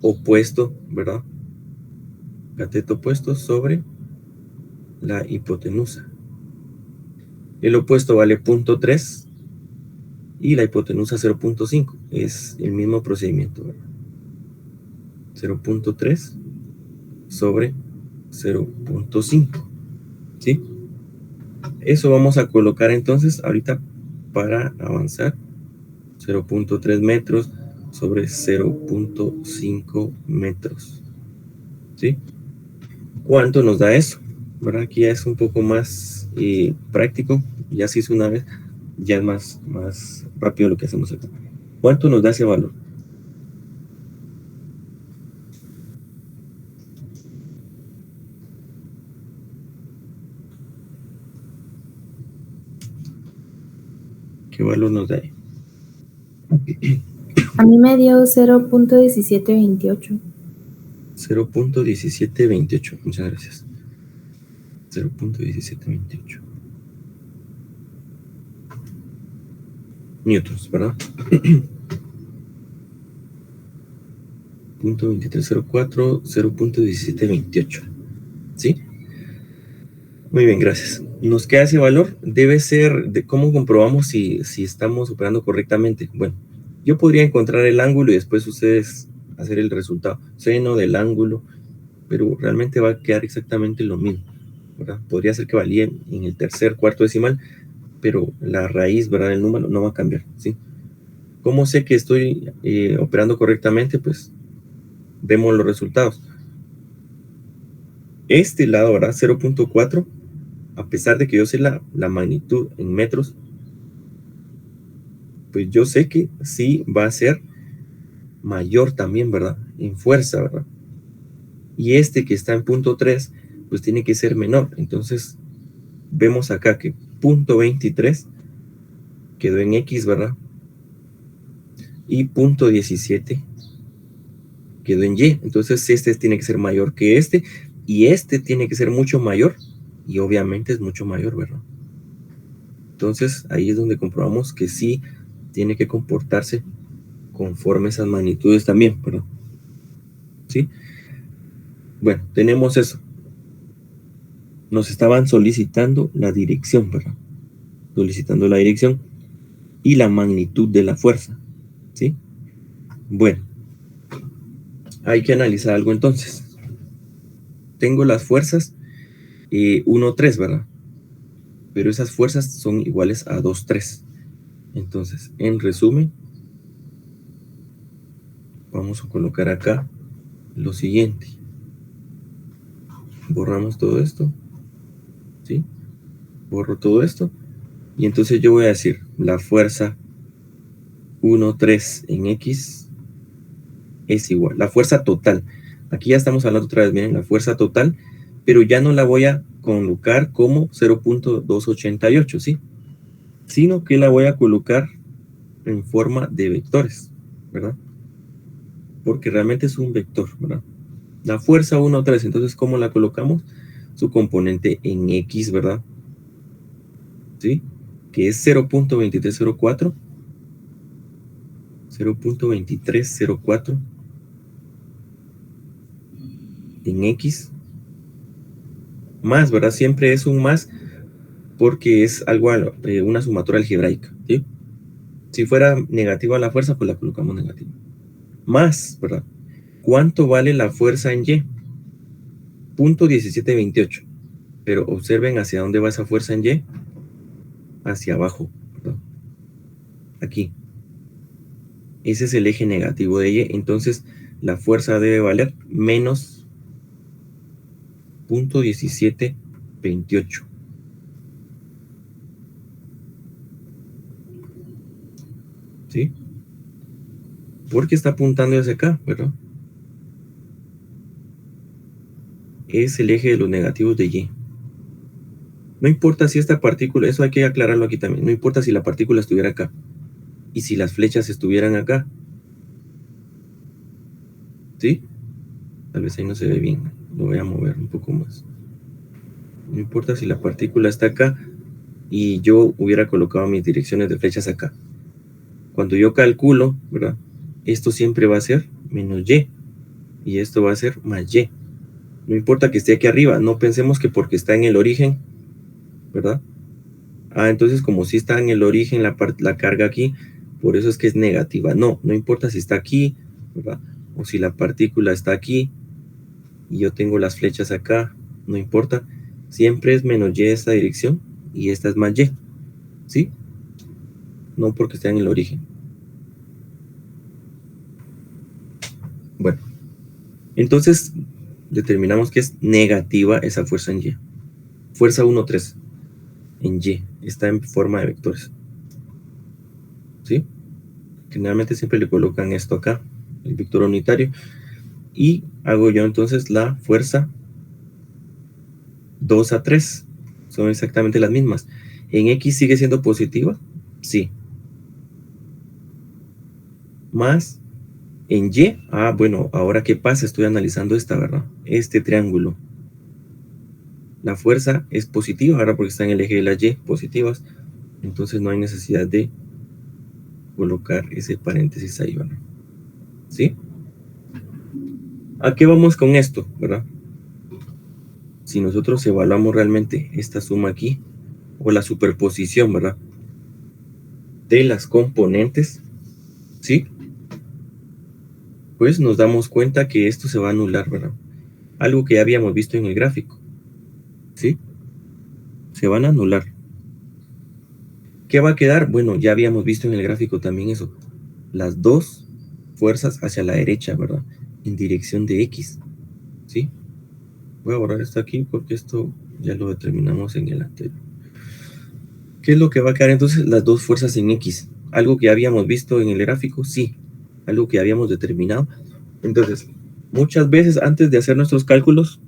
opuesto, ¿verdad? Cateto opuesto sobre la hipotenusa. El opuesto vale 0.3 y la hipotenusa 0.5. Es el mismo procedimiento, ¿verdad? 0.3 sobre 0.5, ¿sí? Eso vamos a colocar entonces ahorita para avanzar. 0.3 metros sobre 0.5 metros, ¿sí? ¿Cuánto nos da eso? ¿Verdad? Aquí ya es un poco más práctico. Ya se hizo una vez, ya es más rápido lo que hacemos acá. ¿Cuánto nos da ese valor? ¿Qué valor nos da ahí? A mí me dio 0.1728. 0.1728. Muchas gracias. 0.1728 newtons, ¿verdad? 0.2304, 0.1728. ¿Sí? Muy bien, gracias. Nos queda ese valor. Debe ser de cómo comprobamos si estamos operando correctamente. Bueno, yo podría encontrar el ángulo y después ustedes hacer el resultado. Seno del ángulo, pero realmente va a quedar exactamente lo mismo, ¿verdad? Podría ser que valía en el tercer, cuarto decimal, pero la raíz, ¿verdad? El número no va a cambiar, ¿sí? ¿Cómo sé que estoy operando correctamente? Pues vemos los resultados. Este lado, ¿verdad? 0.4, a pesar de que yo sé la magnitud en metros, pues yo sé que sí va a ser mayor también, ¿verdad? En fuerza, ¿verdad? Y este que está en 0.3, pues tiene que ser menor. Entonces, vemos acá que 0.23 quedó en X, ¿verdad? Y 0.17 quedó en Y. Entonces, este tiene que ser mayor que este. Y este tiene que ser mucho mayor. Y obviamente es mucho mayor, ¿verdad? Entonces, ahí es donde comprobamos que sí tiene que comportarse conforme esas magnitudes también, ¿verdad? ¿Sí? Bueno, tenemos eso. Nos estaban solicitando la dirección, ¿verdad? Solicitando la dirección y la magnitud de la fuerza, ¿sí? Bueno, hay que analizar algo entonces. Tengo las fuerzas 1, 3, ¿verdad? Pero esas fuerzas son iguales a 2, 3. Entonces, en resumen, vamos a colocar acá lo siguiente. Borramos todo esto, ¿sí? Borro todo esto. Y entonces yo voy a decir la fuerza 1, 3 en X es igual. La fuerza total. Aquí ya estamos hablando otra vez, miren, la fuerza total, pero ya no la voy a colocar como 0.288, ¿sí? Sino que la voy a colocar en forma de vectores, ¿verdad? Porque realmente es un vector, ¿verdad? La fuerza 1, 3, entonces, ¿cómo la colocamos? Su componente en X, ¿verdad? ¿Sí? Que es 0.2304. 0.2304 en X más, ¿verdad? Siempre es un más porque es algo, una sumatoria algebraica, ¿sí? Si fuera negativa la fuerza, pues la colocamos negativa. Más, ¿verdad? ¿Cuánto vale la fuerza en Y? Punto 1728. Pero observen hacia dónde va esa fuerza en Y. Hacia abajo, ¿verdad? Aquí. Ese es el eje negativo de Y. Entonces, la fuerza debe valer menos punto 1728. ¿Sí? Porque está apuntando hacia acá, ¿verdad? Es el eje de los negativos de Y. No importa si esta partícula, eso hay que aclararlo aquí también, no importa si la partícula estuviera acá y si las flechas estuvieran acá. ¿Sí? Tal vez ahí no se ve bien, lo voy a mover un poco más. No importa si la partícula está acá y yo hubiera colocado mis direcciones de flechas acá. Cuando yo calculo, ¿verdad? Esto siempre va a ser menos Y y esto va a ser más Y. No importa que esté aquí arriba, no pensemos que porque está en el origen, ¿verdad? Entonces como si está en el origen la carga aquí, por eso es que es negativa. No importa si está aquí, ¿verdad? O si la partícula está aquí y yo tengo las flechas acá, no importa. Siempre es menos Y esta dirección y esta es más Y, ¿sí? No porque está en el origen. Bueno, entonces determinamos que es negativa esa fuerza en Y. Fuerza 1,3 en Y, está en forma de vectores. ¿Sí? Generalmente siempre le colocan esto acá, el vector unitario, y hago yo entonces la fuerza 2A3. Son exactamente las mismas. ¿En X sigue siendo positiva? Sí. Más en Y, bueno, ahora ¿qué pasa? Estoy analizando esta, ¿verdad? Este triángulo. La fuerza es positiva, ahora porque está en el eje de las Y positivas, entonces no hay necesidad de colocar ese paréntesis ahí, ¿verdad? ¿Sí? ¿A qué vamos con esto, verdad? Si nosotros evaluamos realmente esta suma aquí, o la superposición, ¿verdad? De las componentes, ¿sí? Pues nos damos cuenta que esto se va a anular, ¿verdad? Algo que ya habíamos visto en el gráfico, ¿sí? Se van a anular. ¿Qué va a quedar? Bueno, ya habíamos visto en el gráfico también eso. Las dos fuerzas hacia la derecha, ¿verdad? En dirección de X, ¿sí? Voy a borrar esto aquí porque esto ya lo determinamos en el anterior. ¿Qué es lo que va a quedar entonces? Las dos fuerzas en X. ¿Algo que habíamos visto en el gráfico? Sí. Algo que habíamos determinado. Entonces, muchas veces antes de hacer nuestros cálculos,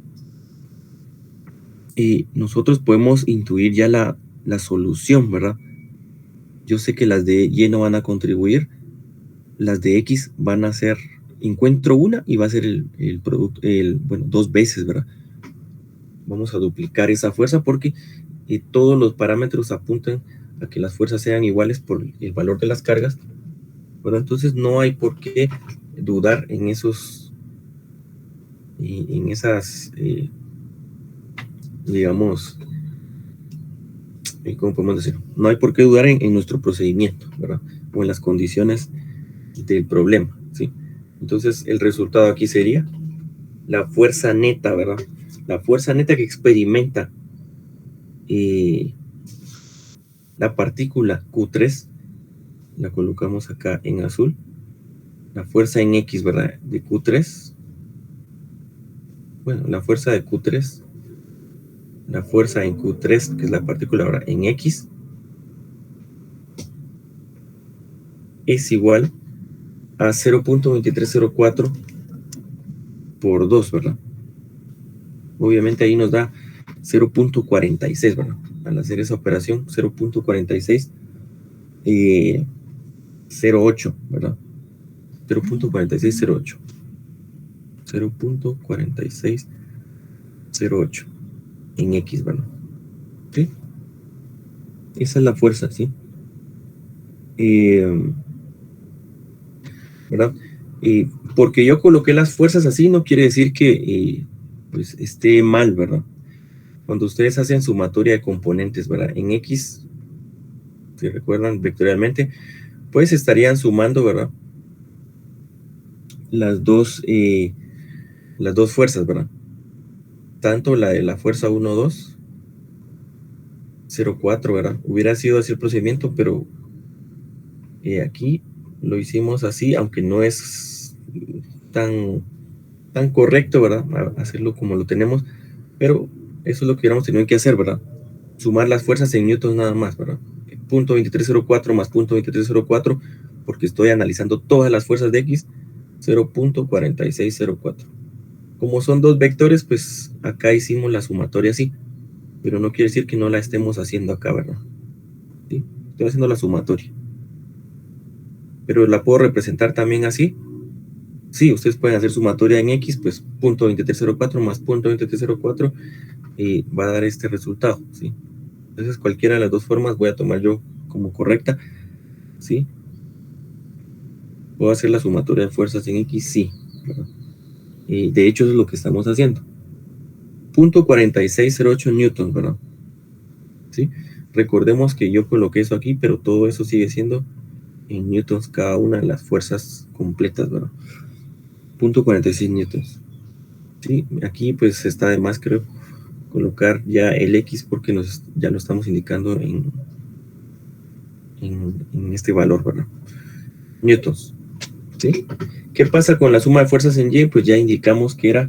nosotros podemos intuir ya la solución, ¿verdad? Yo sé que las de Y no van a contribuir, las de X van a ser, encuentro una y va a ser el producto, bueno, dos veces, ¿verdad? Vamos a duplicar esa fuerza porque todos los parámetros apuntan a que las fuerzas sean iguales por el valor de las cargas. Bueno, entonces no hay por qué dudar en esos, en esas, digamos, ¿cómo podemos decir? No hay por qué dudar en nuestro procedimiento, ¿verdad? O en las condiciones del problema, ¿sí? Entonces el resultado aquí sería la fuerza neta, ¿verdad? La fuerza neta que experimenta la partícula Q3, la colocamos acá en azul, la fuerza en X, ¿verdad? De Q3, bueno, la fuerza de Q3, la fuerza en Q3, que es la partícula ahora en X, es igual a 0.2304 por 2, ¿verdad? Obviamente ahí nos da 0.46, ¿verdad? Al hacer esa operación, 0.4608, ¿verdad? 0.4608. 0.4608 en X, ¿verdad? ¿Sí? Esa es la fuerza, ¿sí? ¿Verdad? Porque yo coloqué las fuerzas así no quiere decir que pues esté mal, ¿verdad? cuando ustedes hacen sumatoria de componentes, ¿verdad? En X, si recuerdan vectorialmente, pues estarían sumando, ¿verdad? Las dos fuerzas, ¿verdad? Tanto la de la fuerza 1, 2, 0, 4, ¿verdad? Hubiera sido así el procedimiento, pero aquí lo hicimos así, aunque no es tan correcto, ¿verdad? Hacerlo como lo tenemos, pero eso es lo que hubiéramos tenido que hacer, ¿verdad? Sumar las fuerzas en newtons nada más, ¿verdad? Punto 2304 más punto 2304, porque estoy analizando todas las fuerzas de X, 0.4604. Como son dos vectores, pues acá hicimos la sumatoria así, pero no quiere decir que no la estemos haciendo acá, ¿verdad? ¿Sí? Estoy haciendo la sumatoria. Pero la puedo representar también así. Sí, ustedes pueden hacer sumatoria en X, pues punto 2304 más punto 2304 va a dar este resultado, ¿sí? Entonces cualquiera de las dos formas voy a tomar yo como correcta, ¿sí? ¿Puedo hacer la sumatoria de fuerzas en X? Sí, ¿verdad? De hecho eso es lo que estamos haciendo. Punto 4608 newtons, ¿verdad? ¿Sí? Recordemos que yo coloqué eso aquí, pero todo eso sigue siendo en newtons cada una de las fuerzas completas, ¿verdad? Punto 46 newtons. ¿Sí? Aquí pues está de más, creo, colocar ya el X porque ya lo estamos indicando en este valor, ¿verdad? Newtons. ¿Sí? ¿Qué pasa con la suma de fuerzas en Y? Pues ya indicamos que era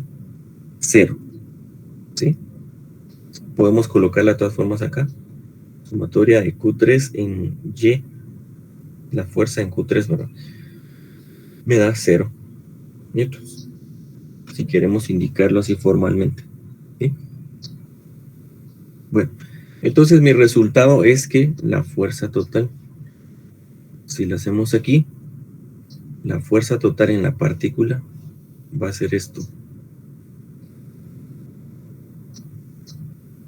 0. ¿Sí? Podemos colocarla de todas formas acá. Sumatoria de Q3 en Y. La fuerza en Q3, ¿verdad? Me da 0 newtons. Si queremos indicarlo así formalmente. ¿Sí? Bueno, entonces mi resultado es que la fuerza total, si lo hacemos aquí, la fuerza total en la partícula va a ser esto.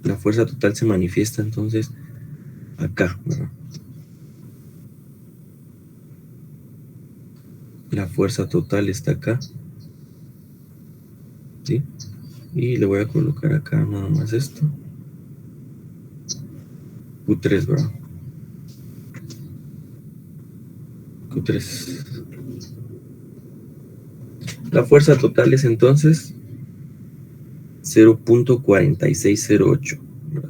La fuerza total se manifiesta entonces acá, ¿verdad? La fuerza total está acá, ¿sí? Y le voy a colocar acá nada más esto. Q3, ¿verdad? Q3. La fuerza total es entonces 0.4608, ¿verdad?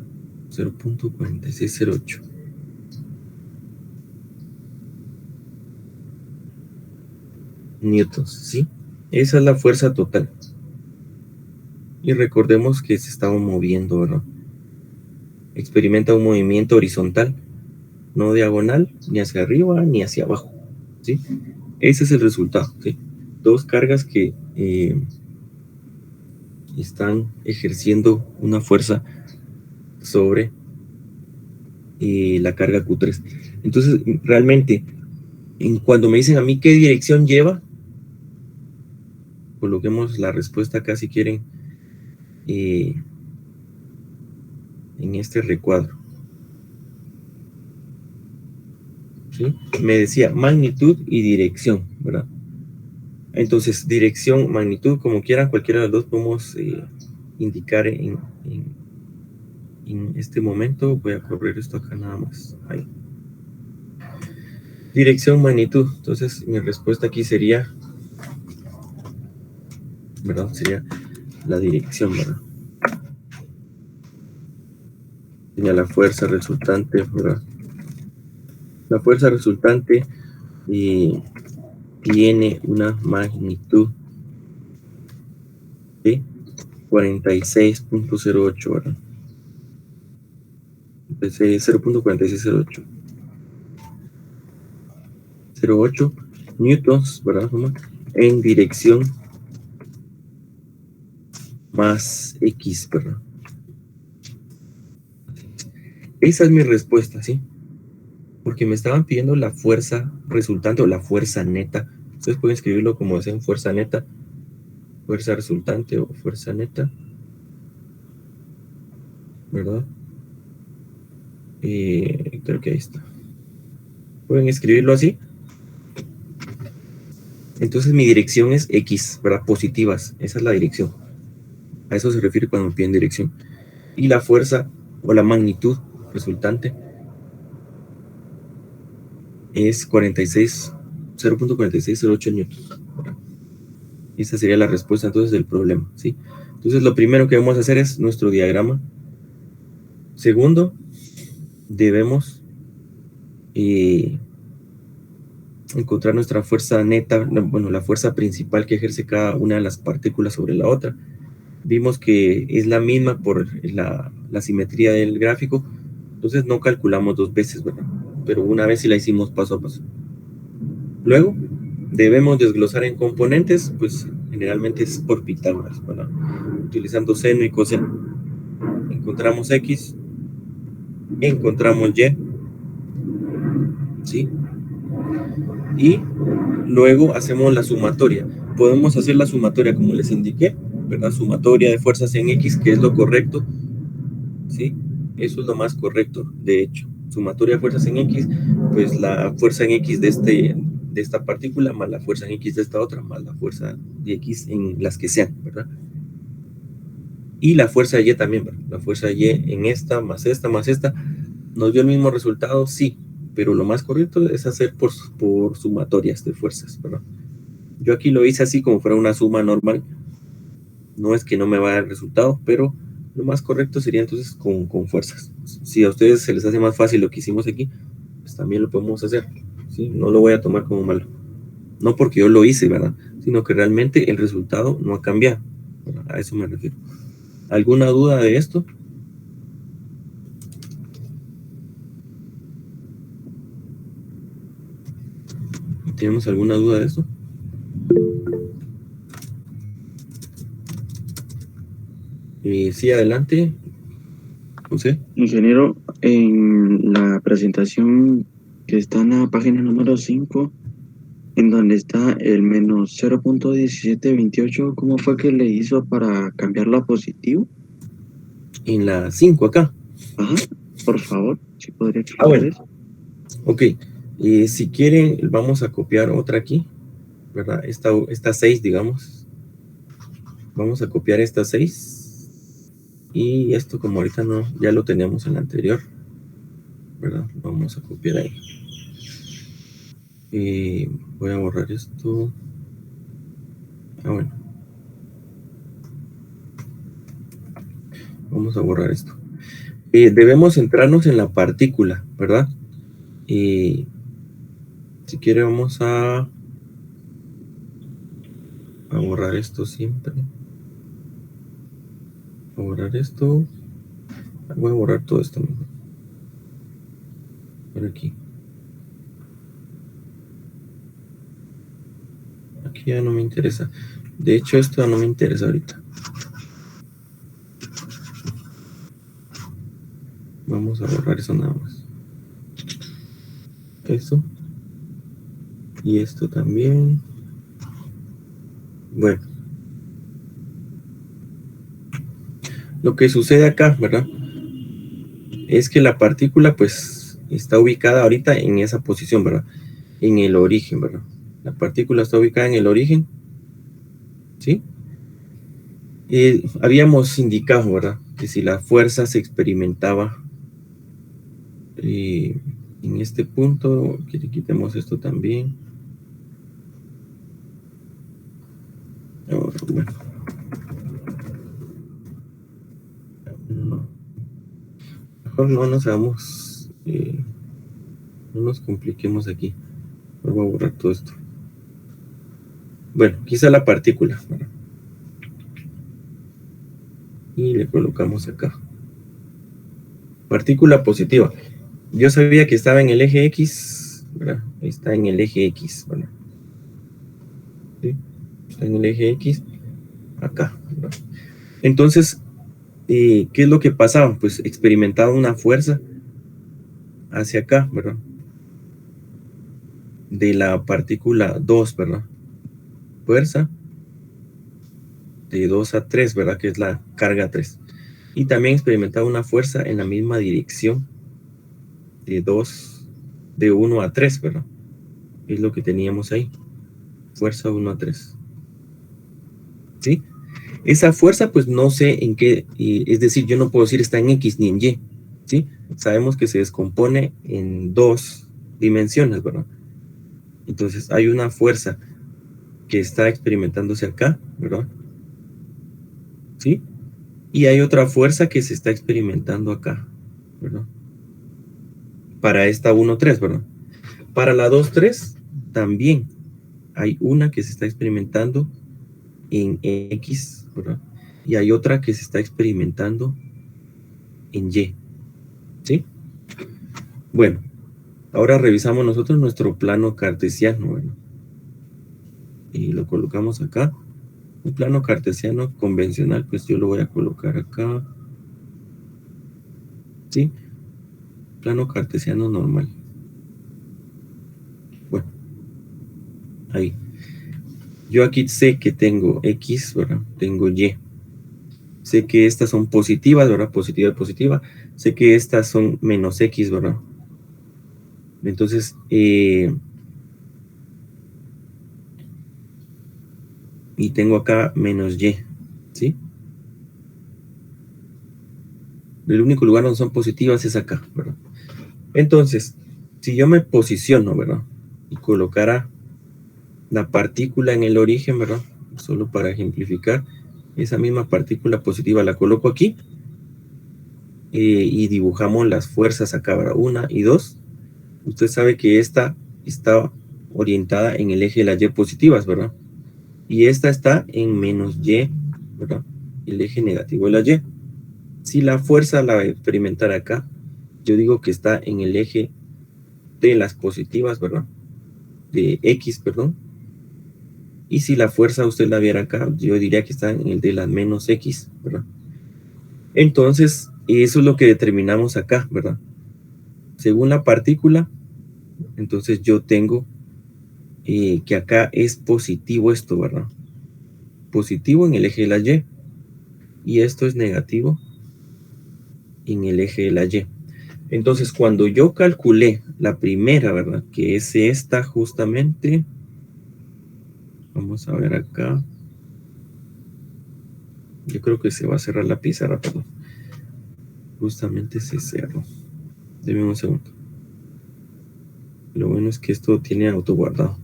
0.4608. Newtons, ¿sí? Esa es la fuerza total. Y recordemos que se estaba moviendo, ¿verdad? Experimenta un movimiento horizontal, no diagonal, ni hacia arriba, ni hacia abajo, ¿sí? Ese es el resultado, ¿sí? Dos cargas que están ejerciendo una fuerza sobre la carga Q3. Entonces, realmente, cuando me dicen a mí qué dirección lleva, coloquemos la respuesta acá si quieren en este recuadro. ¿Sí? Me decía magnitud y dirección, ¿verdad? Entonces, dirección, magnitud, como quieran, cualquiera de los dos podemos indicar en este momento. Voy a correr esto acá nada más. Ahí. Dirección, magnitud. Entonces, mi respuesta aquí sería, ¿verdad? Sería la dirección, ¿verdad? Sería la fuerza resultante, ¿verdad? La fuerza resultante tiene una magnitud de 46.08, ¿verdad? 0.4608. 08 newtons, ¿verdad? En dirección más X, ¿verdad? Esa es mi respuesta, ¿sí? Porque me estaban pidiendo la fuerza resultante o la fuerza neta. Ustedes pueden escribirlo como deseen, fuerza neta, fuerza resultante o fuerza neta, ¿verdad? Creo que ahí está. Pueden escribirlo así. Entonces mi dirección es X, ¿verdad? Positivas. Esa es la dirección. A eso se refiere cuando me piden dirección. Y la fuerza o la magnitud resultante es 0.4608 newtons. Esa sería la respuesta entonces del problema, ¿sí? Entonces lo primero que vamos a hacer es nuestro diagrama. Segundo, debemos encontrar nuestra fuerza neta, bueno, la fuerza principal que ejerce cada una de las partículas sobre la otra. Vimos que es la misma por la simetría del gráfico, entonces no calculamos dos veces, ¿verdad? Pero una vez sí la hicimos paso a paso. Luego, debemos desglosar en componentes, pues generalmente es por Pitágoras, ¿verdad? Utilizando seno y coseno. Encontramos X, encontramos Y, ¿sí? Y luego hacemos la sumatoria. Podemos hacer la sumatoria como les indiqué, ¿verdad? Sumatoria de fuerzas en X, que es lo correcto, ¿sí? Eso es lo más correcto, de hecho. Sumatoria de fuerzas en X, pues la fuerza en X de esta partícula, más la fuerza en X de esta otra, más la fuerza de X en las que sean, ¿verdad? Y la fuerza de Y también, ¿verdad? La fuerza de Y en esta, más esta, ¿nos dio el mismo resultado? Sí, pero lo más correcto es hacer por sumatorias de fuerzas, ¿verdad? Yo aquí lo hice así como fuera una suma normal. No es que no me va a dar el resultado, pero lo más correcto sería entonces con fuerzas. Si a ustedes se les hace más fácil lo que hicimos aquí, pues también lo podemos hacer, ¿sí? No lo voy a tomar como malo. No porque yo lo hice, ¿verdad? Sino que realmente el resultado no ha cambiado, ¿verdad? A eso me refiero. ¿Alguna duda de esto? ¿Tenemos alguna duda de esto? Sí, adelante. José. Ingeniero, en la presentación que está en la página número 5, en donde está el menos 0.1728, ¿cómo fue que le hizo para cambiarlo a positivo? En la 5 acá. Ajá, por favor, si podría explicar bueno. eso. Ok, si quieren, vamos a copiar otra aquí, ¿verdad? Esta 6, digamos. Vamos a copiar esta 6. Y esto, como ahorita no, ya lo teníamos en la anterior, ¿verdad? Vamos a copiar ahí. Voy a borrar esto. Bueno. Vamos a borrar esto. Debemos centrarnos en la partícula, ¿verdad? Si quiere vamos a borrar esto siempre. A borrar esto. Voy a borrar todo esto mejor. Por aquí. Aquí ya no me interesa. De hecho, esto ya no me interesa ahorita. Vamos a borrar eso nada más. Eso. Y esto también. Bueno. Lo que sucede acá, ¿verdad? Es que la partícula, pues, está ubicada ahorita en esa posición, ¿verdad? En el origen, ¿verdad? La partícula está ubicada en el origen. ¿Sí? Habíamos indicado, ¿verdad? Que si la fuerza se experimentaba en este punto, que le quitemos esto también. Ahora, bueno. Mejor no nos hagamos, no nos compliquemos aquí. Voy a borrar todo esto. Bueno, quizá la partícula, ¿verdad? Y le colocamos acá. Partícula positiva. Yo sabía que estaba en el eje X, ¿verdad? Está en el eje X, ¿verdad? ¿Sí? Está en el eje X, acá, ¿verdad? Entonces, ¿qué es lo que pasaba? Pues experimentaba una fuerza hacia acá, ¿verdad? De la partícula 2, ¿verdad? Fuerza de 2 a 3, ¿verdad? Que es la carga 3. Y también experimentaba una fuerza en la misma dirección de 1 a 3, ¿verdad? Es lo que teníamos ahí. Fuerza 1 a 3. ¿Sí? Esa fuerza, pues no sé en qué, es decir, yo no puedo decir está en X ni en Y, ¿sí? Sabemos que se descompone en dos dimensiones, ¿verdad? Entonces hay una fuerza que está experimentándose acá, ¿verdad? ¿Sí? Y hay otra fuerza que se está experimentando acá, ¿verdad? Para esta 1,3, ¿verdad? Para la 2,3 también hay una que se está experimentando en X, ¿verdad? Y hay otra que se está experimentando en Y, ¿sí? Bueno, ahora revisamos nosotros nuestro plano cartesiano, ¿verdad? Y lo colocamos acá. Un plano cartesiano convencional, pues yo lo voy a colocar acá, ¿sí? Plano cartesiano normal. Bueno, ahí. Yo aquí sé que tengo X, ¿verdad? Tengo Y. Sé que estas son positivas, ¿verdad? Positiva y positiva. Sé que estas son menos X, ¿verdad? Entonces, y tengo acá menos Y, ¿sí? El único lugar donde son positivas es acá, ¿verdad? Entonces, si yo me posiciono, ¿verdad? Y colocara la partícula en el origen, ¿verdad? Solo para ejemplificar, esa misma partícula positiva la coloco aquí y dibujamos las fuerzas acá, ¿verdad? 1 y 2. Usted sabe que esta está orientada en el eje de las Y positivas, ¿verdad? Y esta está en menos Y, ¿verdad? El eje negativo de la Y. Si la fuerza la experimentara acá, yo digo que está en el eje de las positivas, ¿verdad? De X, perdón. Y si la fuerza usted la viera acá, yo diría que está en el de las menos X, ¿verdad? Entonces, eso es lo que determinamos acá, ¿verdad? Según la partícula, entonces yo tengo que acá es positivo esto, ¿verdad? Positivo en el eje de la Y. Y esto es negativo en el eje de la Y. Entonces, cuando yo calculé la primera, ¿verdad? Que es esta justamente. Vamos a ver acá. Yo creo que se va a cerrar la pizarra, perdón. Justamente se cerró. Deme un segundo. Lo bueno es que esto tiene autoguardado.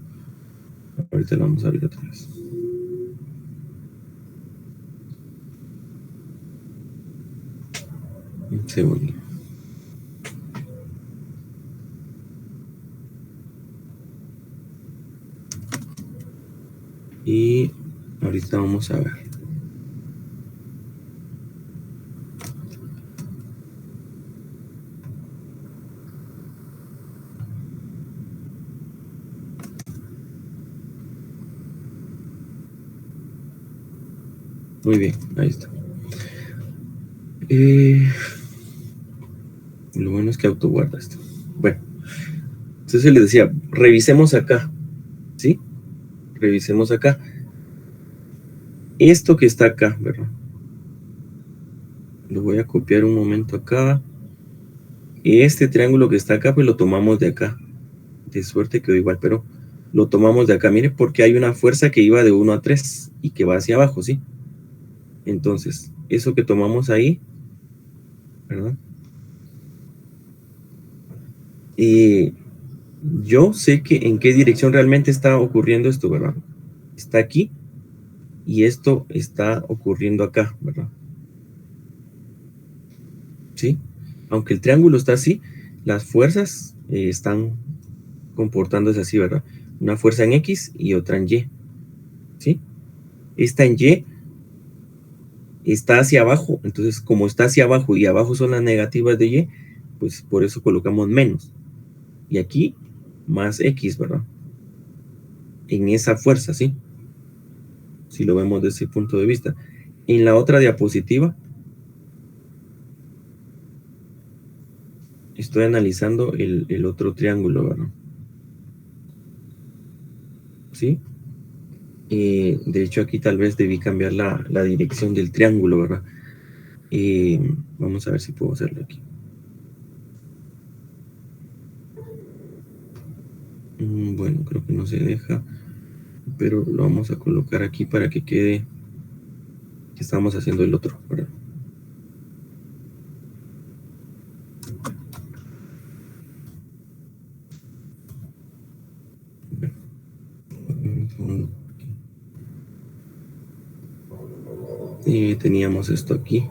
Ahorita lo vamos a abrir otra vez. Un segundo. Y ahorita vamos a ver. Muy bien, ahí está. Lo bueno es que autoguarda esto. Bueno, entonces les decía, revisemos acá, ¿sí? Revisemos acá. Esto que está acá, ¿verdad? Lo voy a copiar un momento acá. Este triángulo que está acá, pues lo tomamos de acá. De suerte quedó igual, pero lo tomamos de acá. Mire, porque hay una fuerza que iba de 1 a 3 y que va hacia abajo, ¿sí? Entonces, eso que tomamos ahí, ¿verdad? Yo sé que en qué dirección realmente está ocurriendo esto, ¿verdad? Está aquí y esto está ocurriendo acá, ¿verdad? ¿Sí? Aunque el triángulo está así, las fuerzas están comportándose así, ¿verdad? Una fuerza en X y otra en Y, ¿sí? Esta en Y está hacia abajo, entonces como está hacia abajo y abajo son las negativas de Y, pues por eso colocamos menos. Y aquí más X, ¿verdad? En esa fuerza, ¿sí? Si lo vemos desde ese punto de vista. En la otra diapositiva estoy analizando el otro triángulo, ¿verdad? ¿Sí? De hecho aquí tal vez debí cambiar la dirección del triángulo, ¿verdad? Vamos a ver si puedo hacerlo aquí. Bueno, creo que no se deja, pero lo vamos a colocar aquí para que quede que estábamos haciendo el otro, ¿verdad? Y teníamos esto aquí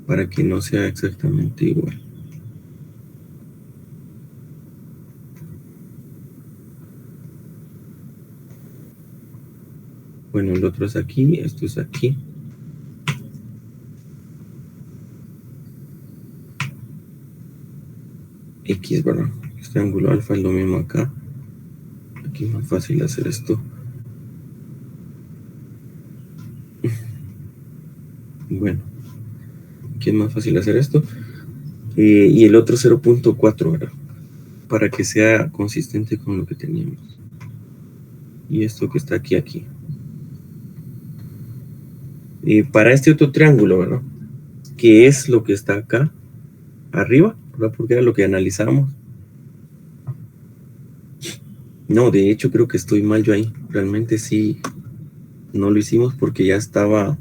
para que no sea exactamente igual. Bueno, el otro es aquí, esto es aquí. X, ¿verdad? Este ángulo alfa es lo mismo acá. Aquí es más fácil hacer esto. Bueno, aquí es más fácil hacer esto. Y el otro 0.4, ¿verdad? Para que sea consistente con lo que teníamos. Y esto que está aquí, aquí. Para este otro triángulo, ¿verdad? Que es lo que está acá arriba, ¿verdad? Porque era lo que analizamos. No, de hecho creo que estoy mal yo ahí. Realmente sí, no lo hicimos porque ya estaba,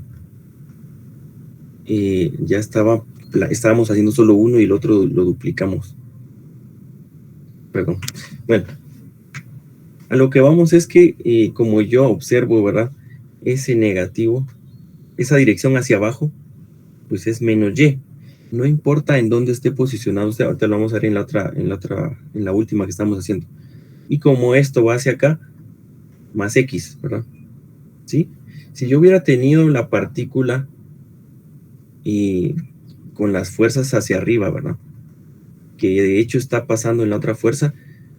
estábamos haciendo solo uno y el otro lo duplicamos. Perdón. Bueno, a lo que vamos es que como yo observo, ¿verdad? Ese negativo, esa dirección hacia abajo, pues es menos y. No importa en dónde esté posicionado usted, ahorita lo vamos a ver en la última que estamos haciendo. Y como esto va hacia acá, más X, ¿verdad? ¿Sí? Si yo hubiera tenido la partícula con las fuerzas hacia arriba, ¿verdad? Que de hecho está pasando en la otra fuerza,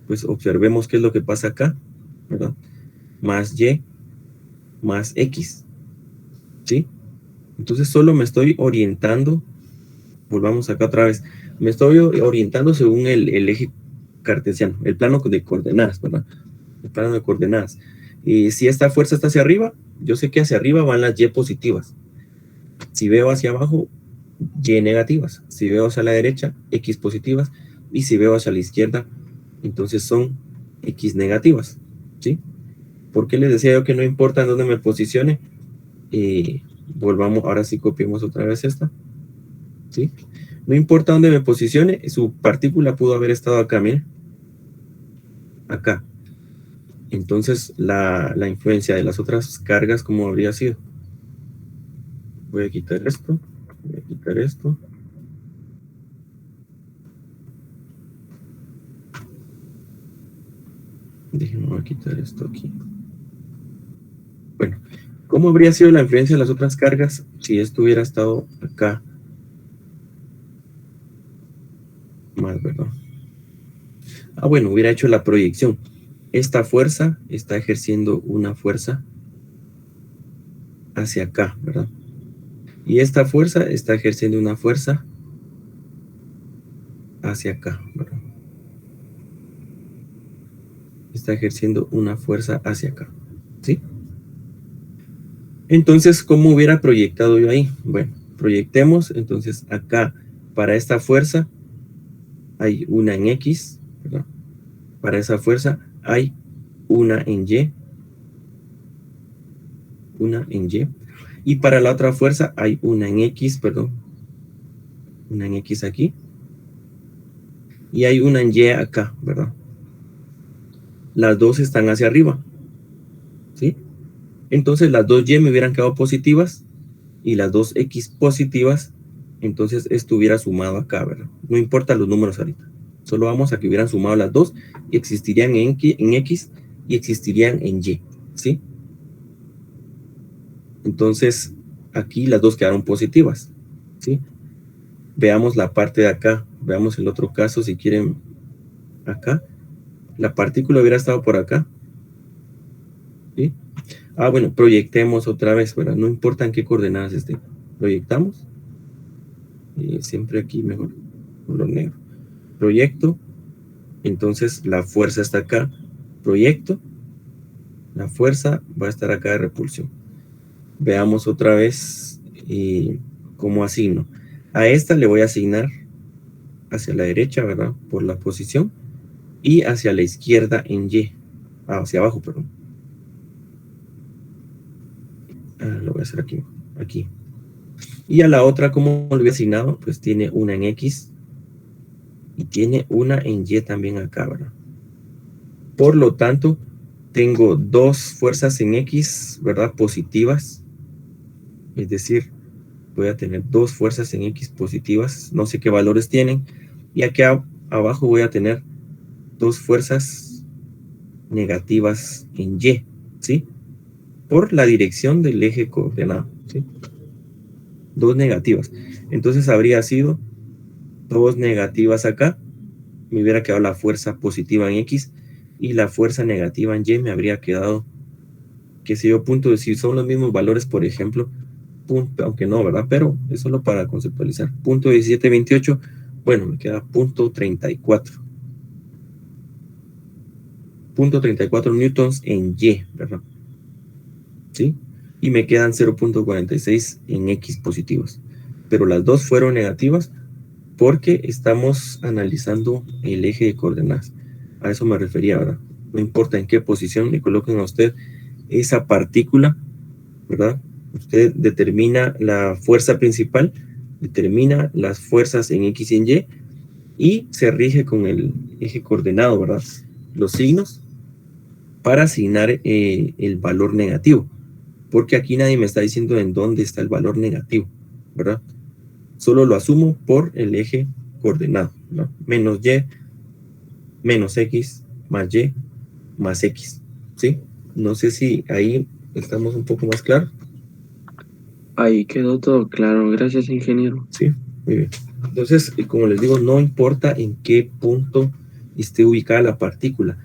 pues observemos qué es lo que pasa acá, ¿verdad? Más Y, más X, ¿sí? Entonces solo me estoy orientando, volvamos acá otra vez, me estoy orientando según el eje cartesiano, el plano de coordenadas, ¿verdad? El plano de coordenadas. Y si esta fuerza está hacia arriba, yo sé que hacia arriba van las Y positivas. Si veo hacia abajo, Y negativas. Si veo hacia la derecha, X positivas. Y si veo hacia la izquierda, entonces son X negativas, ¿sí? ¿Por qué les decía yo que no importa en dónde me posicione? Volvamos, ahora sí copiemos otra vez esta, ¿sí? No importa dónde me posicione, su partícula pudo haber estado acá, miren. Acá. Entonces, la influencia de las otras cargas, ¿cómo habría sido? Voy a quitar esto. Voy a quitar esto. Déjenme, voy a quitar esto aquí. Bueno, ¿cómo habría sido la influencia de las otras cargas si esto hubiera estado acá? Más, ¿verdad? Ah, bueno, hubiera hecho la proyección. Esta fuerza está ejerciendo una fuerza hacia acá, ¿verdad? Y esta fuerza está ejerciendo una fuerza hacia acá, ¿verdad? Está ejerciendo una fuerza hacia acá, ¿sí? Entonces, ¿cómo hubiera proyectado yo ahí? Bueno, proyectemos, entonces acá, para esta fuerza, hay una en X, ¿verdad? Para esa fuerza hay una en Y, una en Y, y para la otra fuerza hay una en X, perdón, una en X aquí, y hay una en Y acá, ¿verdad? Las dos están hacia arriba, ¿sí? Entonces las dos Y me hubieran quedado positivas y las dos X positivas, entonces esto hubiera sumado acá, ¿verdad? No importa los números ahorita, solo vamos a que hubieran sumado las dos y existirían en X y existirían en Y, ¿sí? Entonces aquí las dos quedaron positivas, ¿sí? Veamos la parte de acá, veamos el otro caso si quieren acá. La partícula hubiera estado por acá, ¿sí? Ah, bueno, proyectemos otra vez, ¿verdad? No importa en qué coordenadas esté. Proyectamos. Siempre aquí mejor, color negro. Proyecto. Entonces la fuerza está acá. Proyecto. La fuerza va a estar acá de repulsión. Veamos otra vez cómo asigno. A esta le voy a asignar hacia la derecha, ¿verdad? Por la posición. Y hacia la izquierda en Y. Hacia abajo, perdón. Lo voy a hacer aquí. Aquí. Y a la otra, ¿cómo lo he asignado? Pues tiene una en X y tiene una en Y también acá, ¿verdad? Por lo tanto, tengo dos fuerzas en X, ¿verdad? Positivas. Es decir, voy a tener dos fuerzas en X positivas. No sé qué valores tienen. Y aquí abajo voy a tener dos fuerzas negativas en Y, ¿sí? Por la dirección del eje coordenado, ¿sí? Dos negativas. Entonces habría sido dos negativas acá. Me hubiera quedado la fuerza positiva en X y la fuerza negativa en Y me habría quedado, qué sé yo, punto, si son los mismos valores, por ejemplo, punto, aunque no, ¿verdad? Pero es solo para conceptualizar. Punto 1728, bueno, me queda punto 34. Punto 34 newtons en Y, ¿verdad? ¿Sí? Y me quedan 0.46 en X positivos. Pero las dos fueron negativas porque estamos analizando el eje de coordenadas. A eso me refería, ¿verdad? No importa en qué posición le coloquen a usted esa partícula, ¿verdad? Usted determina la fuerza principal, determina las fuerzas en X y en Y, y se rige con el eje coordenado, ¿verdad? Los signos para asignar el valor negativo. Porque aquí nadie me está diciendo en dónde está el valor negativo, ¿verdad? Solo lo asumo por el eje coordenado, ¿no? Menos Y, menos X, más Y, más X, ¿sí? No sé si ahí estamos un poco más claros. Ahí quedó todo claro. Gracias, ingeniero. Sí, muy bien. Entonces, como les digo, no importa en qué punto esté ubicada la partícula,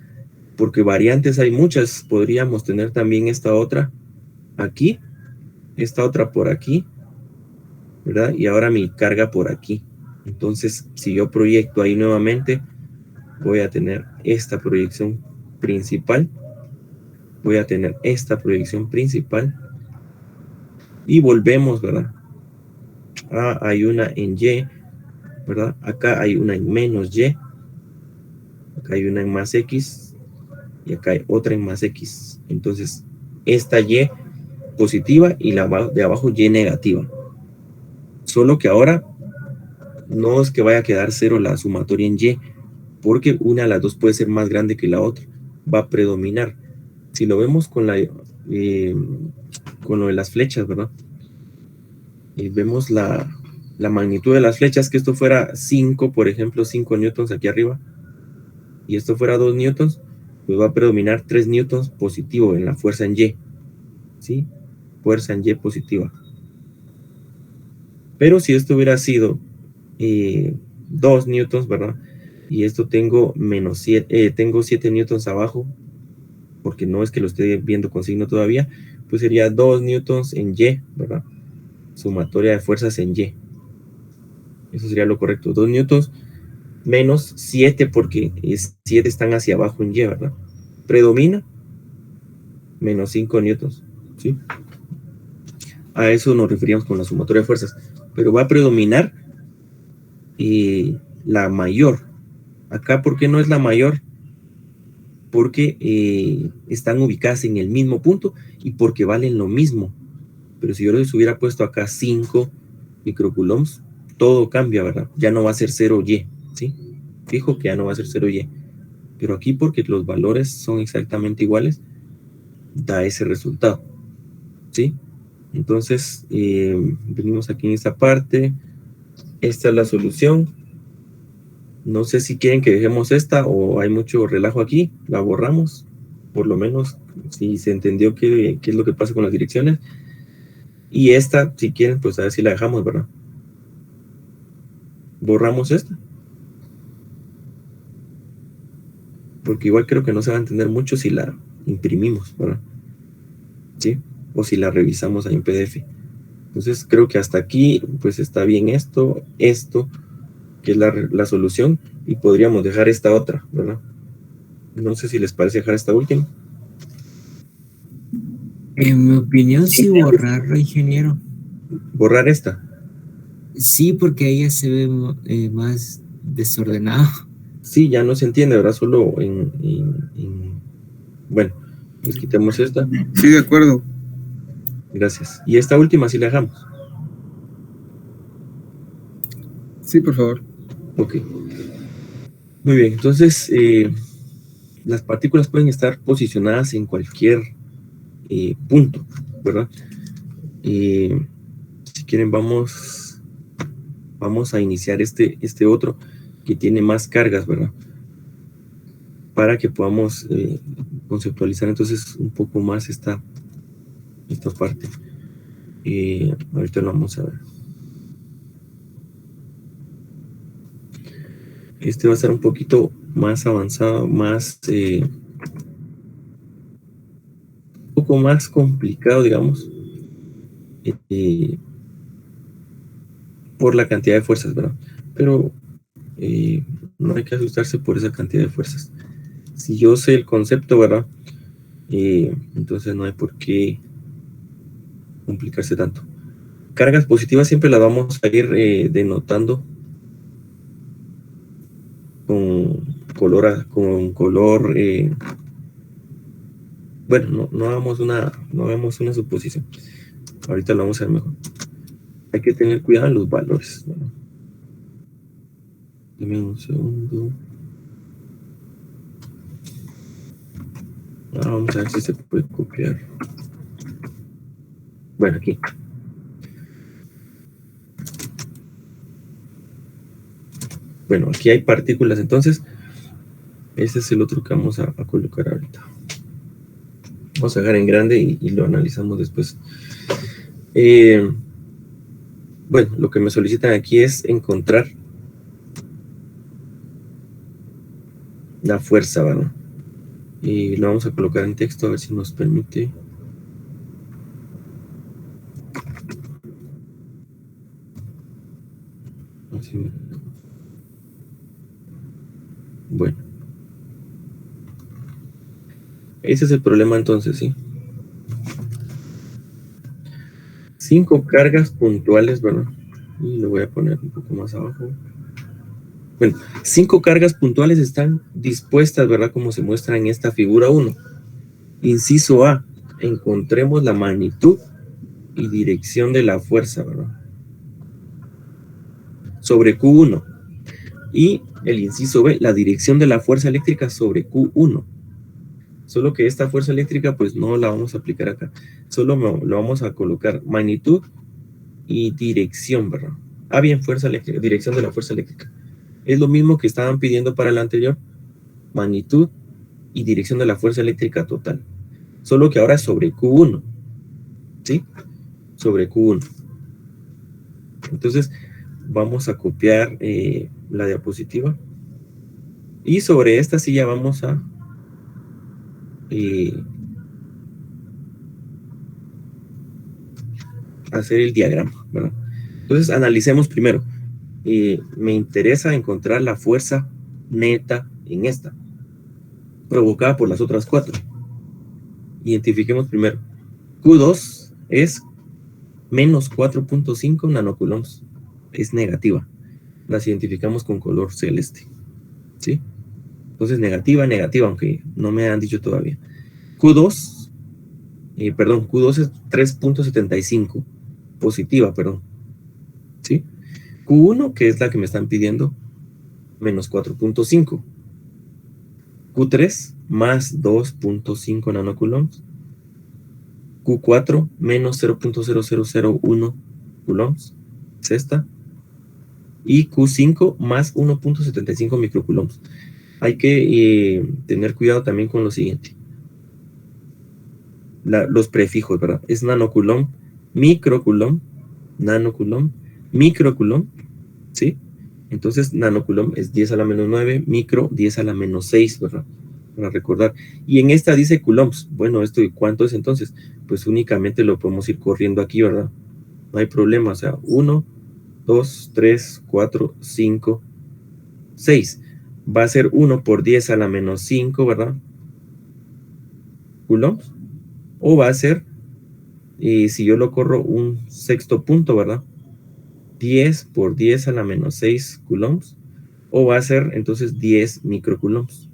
porque variantes hay muchas. Podríamos tener también esta otra aquí, esta otra por aquí, ¿verdad? Y ahora mi carga por aquí. Entonces, si yo proyecto ahí nuevamente, voy a tener esta proyección principal, voy a tener esta proyección principal, y volvemos, ¿verdad? Hay una en Y, ¿verdad? Acá hay una en menos Y, acá hay una en más X, y acá hay otra en más X. Entonces, esta Y positiva y la de abajo Y negativa. Solo que ahora no es que vaya a quedar cero la sumatoria en Y, porque una de las dos puede ser más grande que la otra, va a predominar. Si lo vemos con con lo de las flechas, ¿verdad? Y vemos la magnitud de las flechas, que esto fuera 5, por ejemplo, 5 newtons aquí arriba, y esto fuera 2 newtons, pues va a predominar 3 newtons positivo en la fuerza en Y, ¿sí? Fuerza en Y positiva. Pero si esto hubiera sido 2 newtons, ¿verdad? Y esto tengo menos 7, tengo 7 newtons abajo, porque no es que lo esté viendo con signo todavía, pues sería 2 newtons en Y, ¿verdad? Sumatoria de fuerzas en Y. Eso sería lo correcto. 2 newtons menos 7, porque 7 están hacia abajo en Y, ¿verdad? Predomina menos 5 newtons, ¿sí? A eso nos referíamos con la sumatoria de fuerzas. Pero va a predominar la mayor. Acá, ¿por qué no es la mayor? Porque están ubicadas en el mismo punto y porque valen lo mismo. Pero si yo les hubiera puesto acá 5 microcoulombs, todo cambia, ¿verdad? Ya no va a ser 0Y, ¿sí? Fijo que ya no va a ser 0Y. Pero aquí, porque los valores son exactamente iguales, da ese resultado, ¿sí? Entonces, venimos aquí en esta parte. Esta es la solución. No sé si quieren que dejemos esta o hay mucho relajo aquí. La borramos. Por lo menos, si se entendió qué es lo que pasa con las direcciones. Y esta, si quieren, pues a ver si la dejamos, ¿verdad? Borramos esta. Porque igual creo que no se va a entender mucho si la imprimimos, ¿verdad? ¿Sí? O si la revisamos ahí en PDF. Entonces creo que hasta aquí pues está bien esto, que es la solución, y podríamos dejar esta otra, ¿verdad? No sé si les parece dejar esta última. En mi opinión, sí borrarlo, ingeniero. Borrar esta. Sí, porque ahí ya se ve más desordenado. Sí, ya no se entiende, ¿verdad? Solo bueno, pues quitemos esta. Sí, de acuerdo. Gracias. Y esta última sí la dejamos. Sí, por favor. Ok. Muy bien, entonces las partículas pueden estar posicionadas en cualquier punto, ¿verdad? Si quieren vamos a iniciar este otro que tiene más cargas, ¿verdad? Para que podamos conceptualizar entonces un poco más esta parte. Ahorita lo vamos a ver. Este va a ser un poquito más avanzado, un poco más complicado, digamos, por la cantidad de fuerzas, ¿verdad? Pero no hay que asustarse por esa cantidad de fuerzas. Si yo sé el concepto, ¿verdad? Entonces no hay por qué complicarse tanto. Cargas positivas siempre las vamos a ir denotando con color, bueno, no hagamos una suposición. Ahorita lo vamos a ver mejor. Hay que tener cuidado en los valores, ¿verdad? Dame un segundo. Ahora vamos a ver si se puede copiar. Bueno, aquí. Bueno, aquí hay partículas, entonces este es el otro que vamos a colocar ahorita. Vamos a dejar en grande y lo analizamos después. Bueno, lo que me solicitan aquí es encontrar la fuerza, ¿verdad? Y lo vamos a colocar en texto a ver si nos permite. Bueno. Ese es el problema entonces, ¿sí? 5 cargas puntuales, ¿verdad? Y lo voy a poner un poco más abajo. Bueno, 5 cargas puntuales están dispuestas, ¿verdad? Como se muestra en esta figura 1. Inciso A, encontremos la magnitud y dirección de la fuerza, ¿verdad? Sobre Q1. Y el inciso B, la dirección de la fuerza eléctrica sobre Q1. Solo que esta fuerza eléctrica pues no la vamos a aplicar acá. Solo lo vamos a colocar magnitud y dirección, ¿verdad? Ah, bien, fuerza eléctrica, dirección de la fuerza eléctrica. Es lo mismo que estaban pidiendo para el anterior. Magnitud y dirección de la fuerza eléctrica total. Solo que ahora es sobre Q1. ¿Sí? Sobre Q1. Entonces, vamos a copiar la diapositiva. Y sobre esta sí ya vamos a hacer el diagrama, ¿verdad? Entonces analicemos primero. Me interesa encontrar la fuerza neta en esta, provocada por las otras 4. Identifiquemos primero. Q2 es menos 4.5 nanocoulombs. Es negativa. Las identificamos con color celeste. ¿Sí? Entonces negativa, aunque no me han dicho todavía. Q2 es 3.75. Positiva, perdón. ¿Sí? Q1, que es la que me están pidiendo, menos 4.5. Q3, más 2.5 nanocoulombs. Q4, menos 0.0001 coulombs. Es esta. Y Q5, más 1.75 microcoulombs. Hay que tener cuidado también con lo siguiente. Los prefijos, ¿verdad? Es nanocoulomb, microcoulomb, nanocoulomb, microcoulomb, ¿sí? Entonces, nanocoulomb es 10 a la menos 9, micro 10 a la menos 6, ¿verdad? Para recordar. Y en esta dice coulombs. Bueno, ¿esto de cuánto es entonces? Pues únicamente lo podemos ir corriendo aquí, ¿verdad? No hay problema, o sea, 1, 2, 3, 4, 5, 6. Va a ser 1 por 10 a la menos 5, ¿verdad? Coulombs. O va a ser, si yo lo corro un sexto punto, ¿verdad? 10 por 10 a la menos 6 coulombs. O va a ser, entonces, 10 microcoulombs.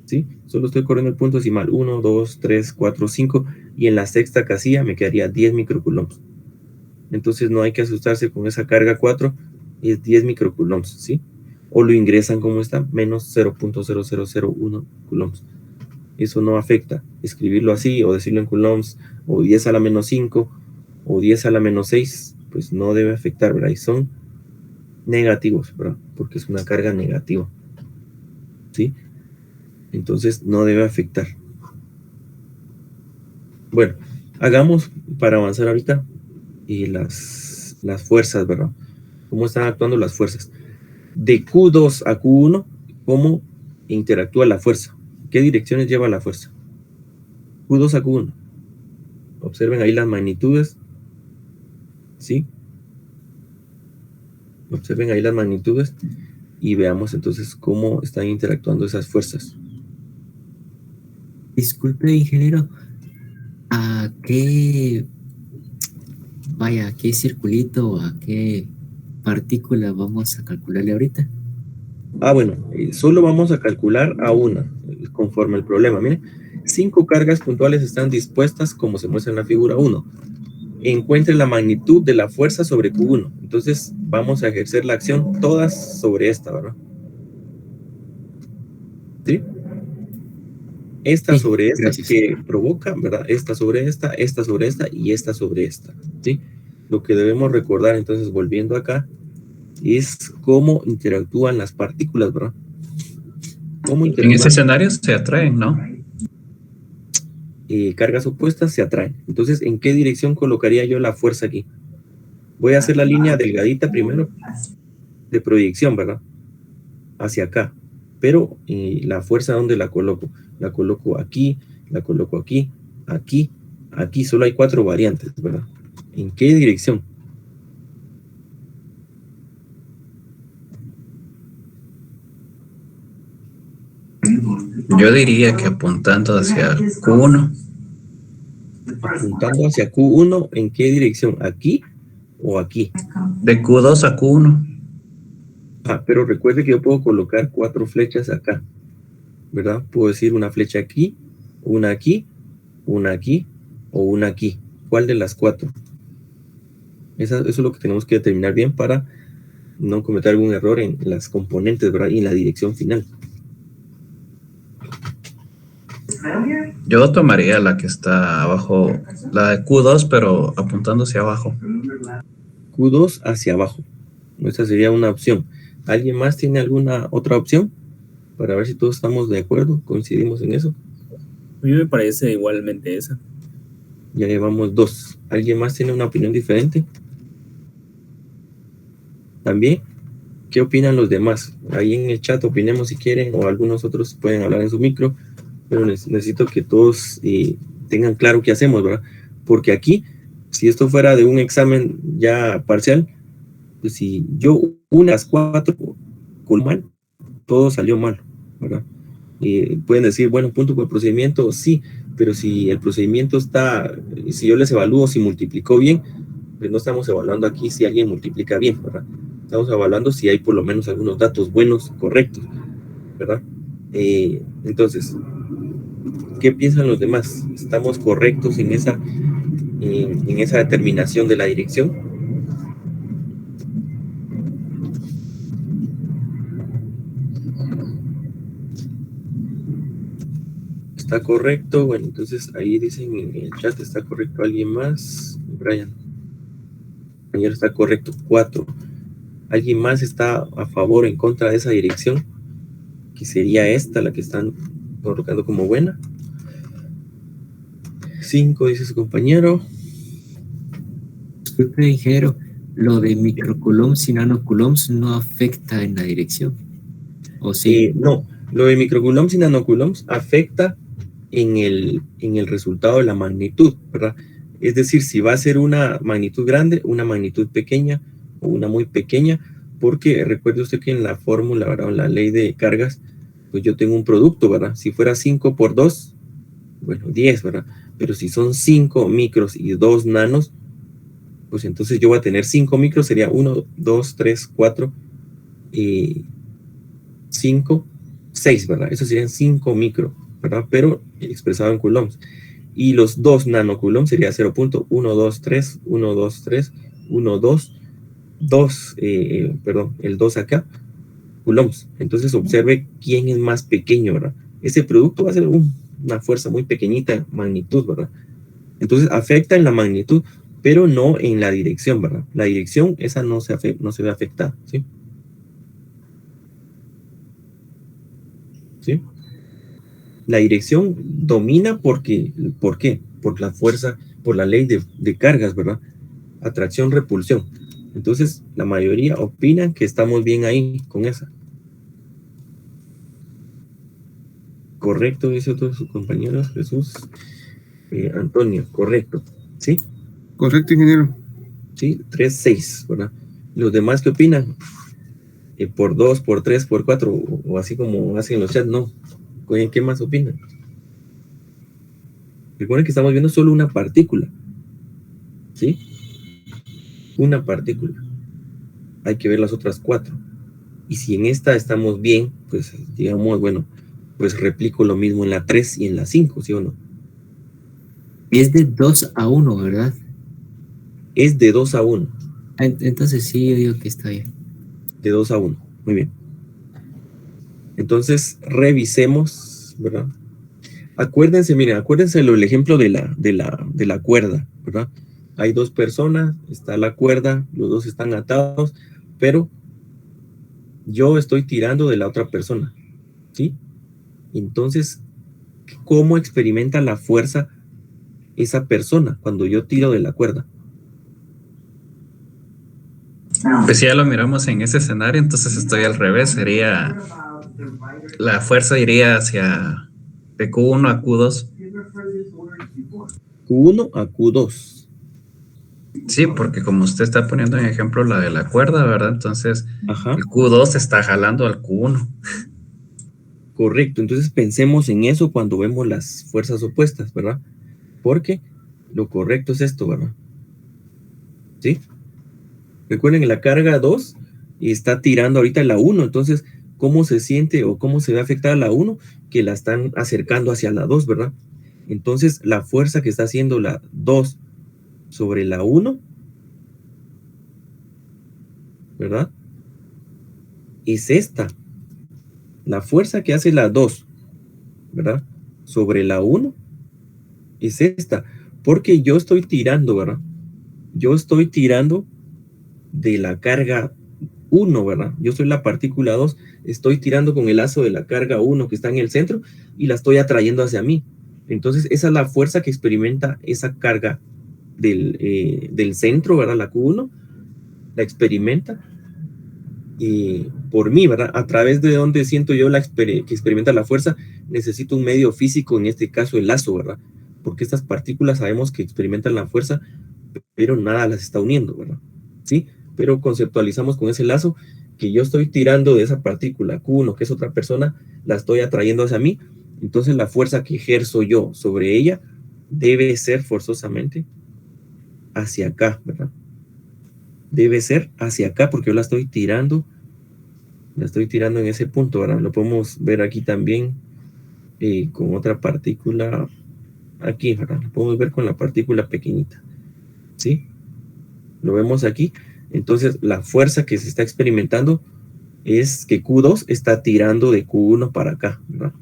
¿Sí? Solo estoy corriendo el punto decimal. 1, 2, 3, 4, 5. y en la sexta casilla me quedaría 10 microcoulombs. Entonces no hay que asustarse con esa carga 4, es 10 microcoulombs, ¿sí? O lo ingresan como está, menos 0.0001 coulombs. Eso no afecta. Escribirlo así, o decirlo en coulombs, o 10 a la menos 5, o 10 a la menos 6, pues no debe afectar, ¿verdad? Y son negativos, ¿verdad? Porque es una carga negativa, ¿sí? Entonces no debe afectar. Bueno, hagamos para avanzar ahorita y las fuerzas, ¿verdad? ¿Cómo están actuando las fuerzas? De Q2 a Q1, ¿cómo interactúa la fuerza? ¿Qué direcciones lleva la fuerza? Q2 a Q1. Observen ahí las magnitudes, ¿sí? Observen ahí las magnitudes y veamos entonces cómo están interactuando esas fuerzas. Disculpe, ingeniero, ¿a qué, vaya, a qué circulito o a qué partícula vamos a calcularle ahorita? Bueno, solo vamos a calcular a una, conforme el problema. Miren, 5 cargas puntuales están dispuestas como se muestra en la figura 1. Encuentre la magnitud de la fuerza sobre Q1. Entonces vamos a ejercer la acción todas sobre esta, ¿verdad? ¿Sí? Esta Sí, sobre esta gracias. que provoca, ¿verdad? Esta sobre esta y esta sobre esta, ¿sí? Lo que debemos recordar, entonces, volviendo acá, es cómo interactúan las partículas, ¿verdad? ¿Cómo En interactúan? ese escenario se atraen, ¿no? Cargas opuestas se atraen. Entonces, ¿en qué dirección colocaría yo la fuerza aquí? Voy a hacer la línea delgadita primero, de proyección, ¿verdad? Hacia acá. Pero la fuerza, ¿dónde la coloco? La coloco aquí, la coloco aquí, aquí, aquí. Solo hay 4 variantes, ¿verdad? ¿En qué dirección? Yo diría que apuntando hacia Q1. Apuntando hacia Q1, ¿en qué dirección? ¿Aquí o aquí? De Q2 a Q1. Pero recuerde que yo puedo colocar 4 flechas acá, ¿verdad? Puedo decir una flecha aquí, una aquí, una aquí o una aquí. ¿Cuál de las 4? Eso es lo que tenemos que determinar bien para no cometer algún error en las componentes, ¿verdad? Y en la dirección final. Yo tomaría la que está abajo, la de Q2, pero apuntando hacia abajo. Q2 hacia abajo. Esa sería una opción. ¿Alguien más tiene alguna otra opción? Para ver si todos estamos de acuerdo, coincidimos en eso. A mí me parece igualmente esa. Ya llevamos 2. ¿Alguien más tiene una opinión diferente? ¿También? ¿Qué opinan los demás? Ahí en el chat opinemos si quieren, o algunos otros pueden hablar en su micro, pero necesito que todos tengan claro qué hacemos, ¿verdad? Porque aquí, si esto fuera de un examen ya parcial, pues si yo unas 4 con mal, todo salió mal, ¿verdad? Pueden decir, bueno, punto por procedimiento, sí, pero si el procedimiento está, si yo les evalúo si multiplicó bien, pues no estamos evaluando aquí si alguien multiplica bien, ¿verdad? Estamos evaluando si hay por lo menos algunos datos buenos, correctos, ¿verdad? Entonces, ¿qué piensan los demás? ¿Estamos correctos en esa determinación de la dirección? ¿Está correcto? Bueno, entonces ahí dicen en el chat, ¿está correcto alguien más? Brian. Compañero, está correcto, 4. ¿Alguien más está a favor o en contra de esa dirección? Que sería esta, la que están colocando como buena. 5, dice su compañero. Disculpe, ingeniero, lo de microcoulombs y nanocoulombs no afecta en la dirección, ¿o sí? No, lo de microcoulombs y nanocoulombs afecta en el resultado de la magnitud, ¿verdad? Es decir, si va a ser una magnitud grande, una magnitud pequeña o una muy pequeña, porque recuerde usted que en la fórmula, ¿verdad? En la ley de cargas, pues yo tengo un producto, ¿verdad? Si fuera 5 por 2, bueno, 10, ¿verdad? Pero si son 5 micros y 2 nanos, pues entonces yo voy a tener 5 micros, sería 1, 2, 3, 4, 5, 6, ¿verdad? Eso serían 5 micro, ¿verdad? Pero expresado en coulombs. Y los 2 nanocoulombs sería 0.123, 123, 12, 2, perdón, el 2 acá, coulombs. Entonces observe quién es más pequeño, ¿verdad? Ese producto va a ser una fuerza muy pequeñita, magnitud, ¿verdad? Entonces afecta en la magnitud, pero no en la dirección, ¿verdad? La dirección, esa no se ve afectada, ¿sí? ¿Sí? La dirección domina ¿por qué? Por la fuerza, por la ley de cargas, ¿verdad? Atracción, repulsión. Entonces, la mayoría opinan que estamos bien ahí con esa. Correcto, dice otro de sus compañeros, Jesús. Antonio, correcto. ¿Sí? Correcto, ingeniero. Sí, 3, 6, ¿verdad? ¿Los demás qué opinan? Por 2, por 3, por 4, o así como hacen los chats, no. ¿Qué más opinan? Recuerden que estamos viendo solo una partícula. ¿Sí? Una partícula. Hay que ver las otras 4. Y si en esta estamos bien, pues digamos, bueno, pues replico lo mismo en la 3 y en la 5, ¿sí o no? Es de 2 a 1, ¿verdad? Es de 2 a 1. Entonces sí, yo digo que está bien. De 2 a 1. Muy bien. Entonces, revisemos, ¿verdad? Acuérdense, miren, acuérdense el ejemplo de la cuerda, ¿verdad? Hay 2 personas, está la cuerda, los 2 están atados, pero yo estoy tirando de la otra persona, ¿sí? Entonces, ¿cómo experimenta la fuerza esa persona cuando yo tiro de la cuerda? Pues si ya lo miramos en ese escenario, entonces estoy al revés, sería la fuerza iría hacia de Q1 a Q2. Q1 a Q2. Sí, porque como usted está poniendo en ejemplo la de la cuerda, ¿verdad? Entonces Ajá. el Q2 está jalando al Q1. Correcto, entonces pensemos en eso cuando vemos las fuerzas opuestas, ¿verdad? Porque lo correcto es esto, ¿verdad? ¿Sí? Recuerden, la carga 2 está tirando ahorita la 1, entonces, ¿cómo se siente o cómo se ve afectada la 1? Que la están acercando hacia la 2, ¿verdad? Entonces, la fuerza que está haciendo la 2 sobre la 1, ¿verdad? Es esta. La fuerza que hace la 2, ¿verdad? Sobre la 1 es esta. Porque yo estoy tirando, ¿verdad? Yo estoy tirando de la carga 1, ¿verdad? Yo soy la partícula 2, estoy tirando con el lazo de la carga 1 que está en el centro y la estoy atrayendo hacia mí. Entonces, esa es la fuerza que experimenta esa carga del centro, ¿verdad? La Q1, la experimenta por mí, ¿verdad? A través de donde siento yo que experimenta la fuerza, necesito un medio físico, en este caso el lazo, ¿verdad? Porque estas partículas sabemos que experimentan la fuerza, pero nada las está uniendo, ¿verdad? ¿Sí? Pero conceptualizamos con ese lazo que yo estoy tirando de esa partícula Q1, que es otra persona, la estoy atrayendo hacia mí, entonces la fuerza que ejerzo yo sobre ella debe ser forzosamente hacia acá, ¿verdad? Debe ser hacia acá porque yo la estoy tirando en ese punto, ¿verdad? Lo podemos ver aquí también con otra partícula aquí, ¿verdad? Lo podemos ver con la partícula pequeñita, ¿sí? Lo vemos aquí. Entonces, la fuerza que se está experimentando es que Q2 está tirando de Q1 para acá, ¿verdad?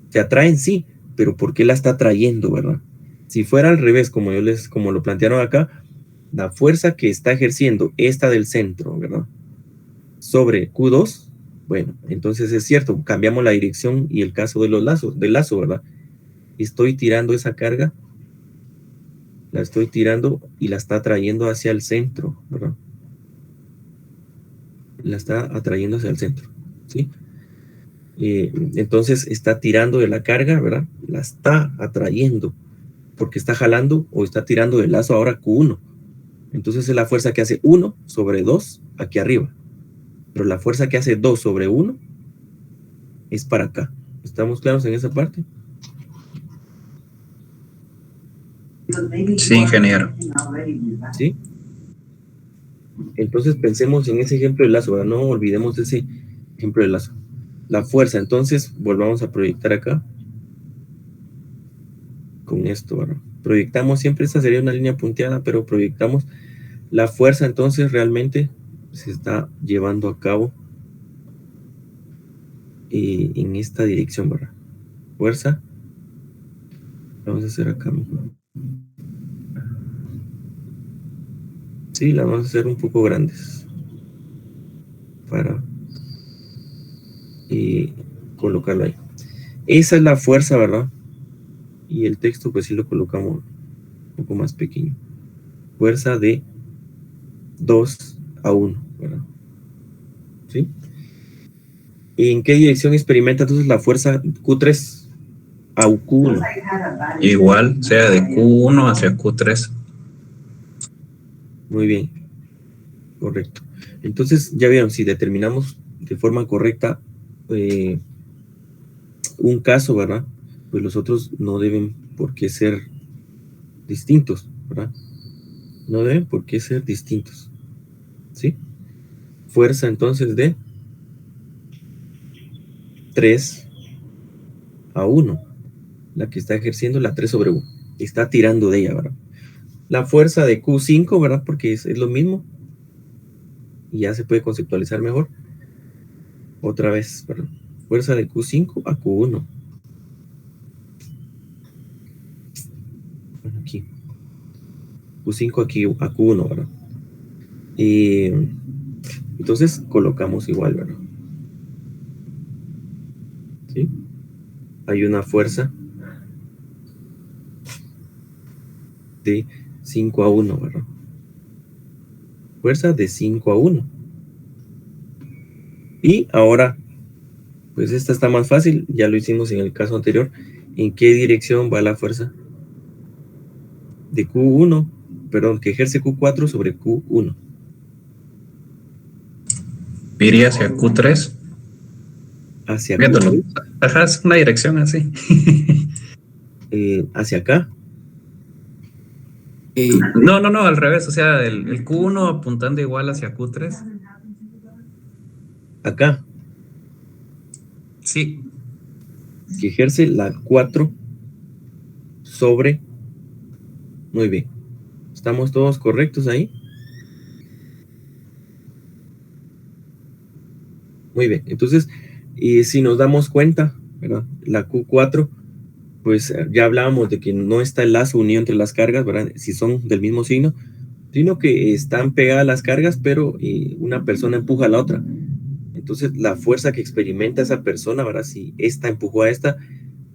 Se atraen, sí, pero ¿por qué la está trayendo, verdad? Si fuera al revés, como lo plantearon acá, la fuerza que está ejerciendo esta del centro, ¿verdad? Sobre Q2, bueno, entonces es cierto, cambiamos la dirección y el caso del lazo, ¿verdad? Estoy tirando esa carga, la estoy tirando y la está atrayendo hacia el centro, ¿verdad? La está atrayendo hacia el centro, ¿sí? Entonces está tirando de la carga, ¿verdad? La está atrayendo, porque está jalando o está tirando del lazo ahora Q1. Entonces es la fuerza que hace 1 sobre 2 aquí arriba. Pero la fuerza que hace 2 sobre 1 es para acá. ¿Estamos claros en esa parte? Sí, ingeniero. ¿Sí? Entonces pensemos en ese ejemplo del lazo, ¿verdad? No olvidemos ese ejemplo del lazo. La fuerza, entonces, volvamos a proyectar acá. Con esto, ¿verdad? Proyectamos siempre, esta sería una línea punteada, pero proyectamos la fuerza, entonces realmente se está llevando a cabo en esta dirección, ¿verdad? Fuerza. Vamos a hacer acá mejor. Sí, la vamos a hacer un poco grandes para colocarlo ahí. Esa es la fuerza, ¿verdad? Y el texto pues sí lo colocamos un poco más pequeño. Fuerza de 2-1, ¿verdad? ¿Sí? ¿En qué dirección experimenta entonces la fuerza Q3 a Q1? Igual, sea de Q1 hacia Q3. Muy bien, correcto. Entonces, ya vieron, si determinamos de forma correcta un caso, ¿verdad? Pues los otros no deben por qué ser distintos, ¿verdad? No deben por qué ser distintos, ¿sí? Fuerza entonces de 3-1, la que está ejerciendo la 3/1, está tirando de ella, ¿verdad? La fuerza de Q5, ¿verdad? Porque es lo mismo y ya se puede conceptualizar mejor. Otra vez, ¿verdad? Fuerza de Q5 a Q1. Bueno, aquí. Q5 aquí a Q1, ¿verdad? Entonces colocamos igual, ¿verdad? ¿Sí? Hay una fuerza de 5-1, ¿verdad? Fuerza de 5-1. Y ahora, pues esta está más fácil, ya lo hicimos en el caso anterior. ¿En qué dirección va la fuerza? De Q1, perdón, que ejerce Q4 sobre Q1. Iría hacia Q3. Hacia Viéndolo. Q3. Ajá, es una dirección así. Hacia acá. No, al revés. O sea, el Q1 apuntando igual hacia Q3. Acá. Sí. Que ejerce la 4 sobre. Muy bien. ¿Estamos todos correctos ahí? Muy bien. Entonces, si nos damos cuenta, ¿verdad? La Q4, pues ya hablábamos de que no está el lazo unido entre las cargas, ¿verdad? Si son del mismo signo, sino que están pegadas las cargas, pero una persona empuja a la otra. Entonces, la fuerza que experimenta esa persona, ¿verdad? Si esta empujó a esta,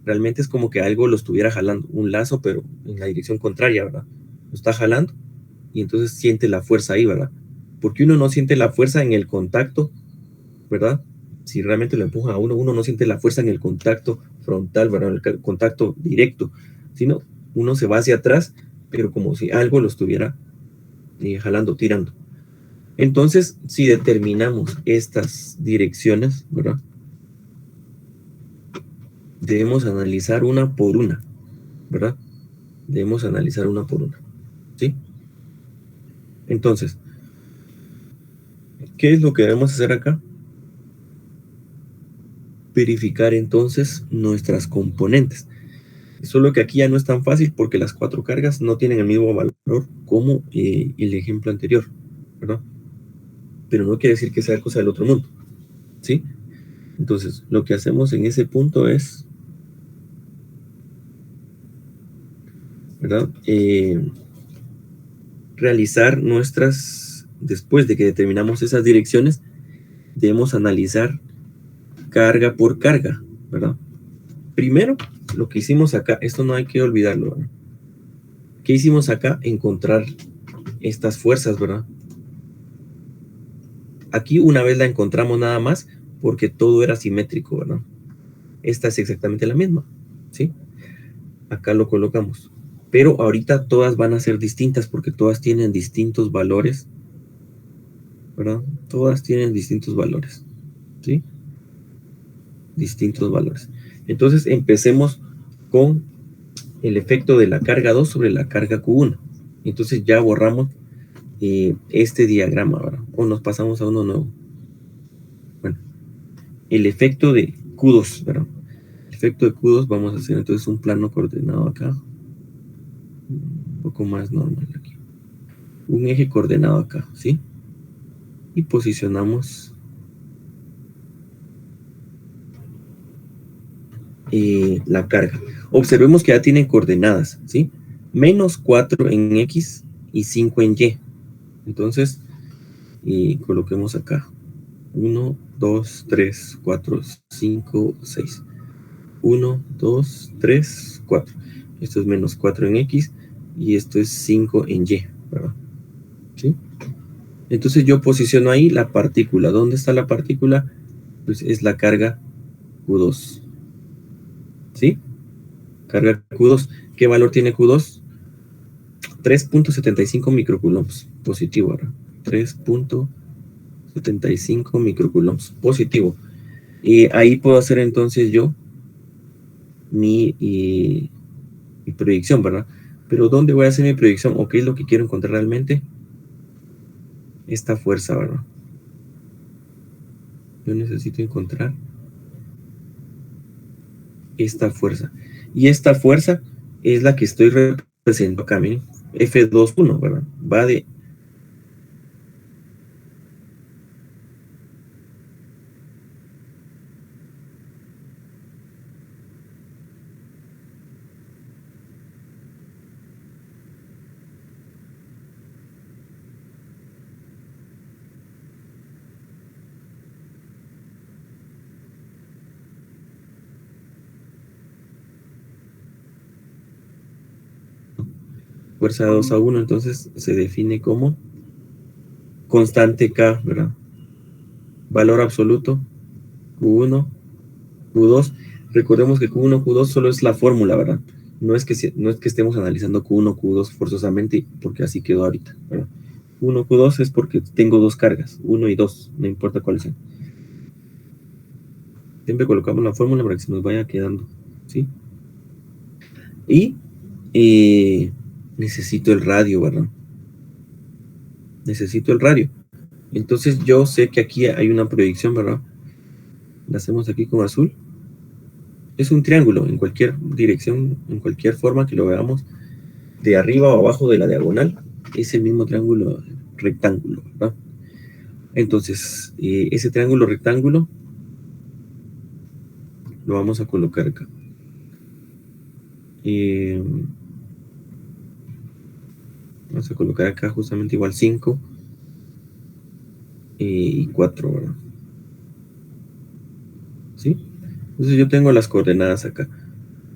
realmente es como que algo lo estuviera jalando, un lazo, pero en la dirección contraria, ¿verdad? Lo está jalando y entonces siente la fuerza ahí, ¿verdad? Porque uno no siente la fuerza en el contacto, ¿verdad? Si realmente lo empuja a uno no siente la fuerza en el contacto frontal, ¿verdad? El contacto directo, sino uno se va hacia atrás, pero como si algo lo estuviera jalando, tirando. Entonces, si determinamos estas direcciones, ¿verdad? Debemos analizar una por una, ¿verdad? Debemos analizar una por una, ¿sí? Entonces, ¿qué es lo que debemos hacer acá? Verificar entonces nuestras componentes. Solo que aquí ya no es tan fácil porque las 4 cargas no tienen el mismo valor como el ejemplo anterior, ¿verdad? Pero no quiere decir que sea cosa del otro mundo, ¿sí? Entonces, lo que hacemos en ese punto es, ¿verdad? Realizar después de que determinamos esas direcciones, debemos analizar carga por carga, ¿verdad? Primero, lo que hicimos acá, esto no hay que olvidarlo, ¿verdad? ¿Qué hicimos acá? Encontrar estas fuerzas, ¿verdad? Aquí una vez la encontramos nada más porque todo era simétrico, ¿verdad? Esta es exactamente la misma, ¿sí? Acá lo colocamos. Pero ahorita todas van a ser distintas porque todas tienen distintos valores, ¿verdad? Todas tienen distintos valores, ¿sí? Distintos valores. Entonces empecemos con el efecto de la carga 2 sobre la carga Q1. Entonces ya borramos este diagrama, ¿verdad? O nos pasamos a uno nuevo. Bueno, el efecto de Q2, ¿verdad? El efecto de Q2, vamos a hacer entonces un plano coordenado acá. un poco más normal aquí. Un eje coordenado acá, ¿sí? Y posicionamos la carga. Observemos que ya tiene coordenadas, ¿sí? Menos 4 en X y 5 en Y. Entonces, coloquemos acá. 1, 2, 3, 4, 5, 6. 1, 2, 3, 4. Esto es menos 4 en X y esto es 5 en Y, ¿verdad? ¿Sí? Entonces yo posiciono ahí la partícula. ¿Dónde está la partícula? Pues es la carga Q2. ¿Sí? Carga Q2. ¿Qué valor tiene Q2? 3.75 microcoulombs. Positivo, ¿verdad? 3.75 microcoulombs. Positivo. Y ahí puedo hacer entonces yo mi proyección, ¿verdad? Pero ¿dónde voy a hacer mi proyección? ¿O qué es lo que quiero encontrar realmente? Esta fuerza, ¿verdad? Yo necesito encontrar esta fuerza. Y esta fuerza es la que estoy representando acá, miren. F21, ¿verdad? Va de... fuerza 2-1, entonces se define como constante K, ¿verdad? Valor absoluto, Q1, Q2. Recordemos que Q1, Q2 solo es la fórmula, ¿verdad? No es que estemos analizando Q1, Q2 forzosamente, porque así quedó ahorita, ¿verdad? Q1, Q2 es porque tengo dos cargas, 1 y 2, no importa cuáles sean. Siempre colocamos la fórmula para que se nos vaya quedando, ¿sí? Y necesito el radio, ¿verdad? Necesito el radio. Entonces yo sé que aquí hay una proyección, ¿verdad? La hacemos aquí con azul. Es un triángulo en cualquier dirección, en cualquier forma que lo veamos, de arriba o abajo de la diagonal, es el mismo triángulo rectángulo, ¿verdad? Entonces, ese triángulo rectángulo lo vamos a colocar acá. Vamos a colocar acá justamente igual 5 y 4, ¿verdad? ¿Sí? Entonces yo tengo las coordenadas acá.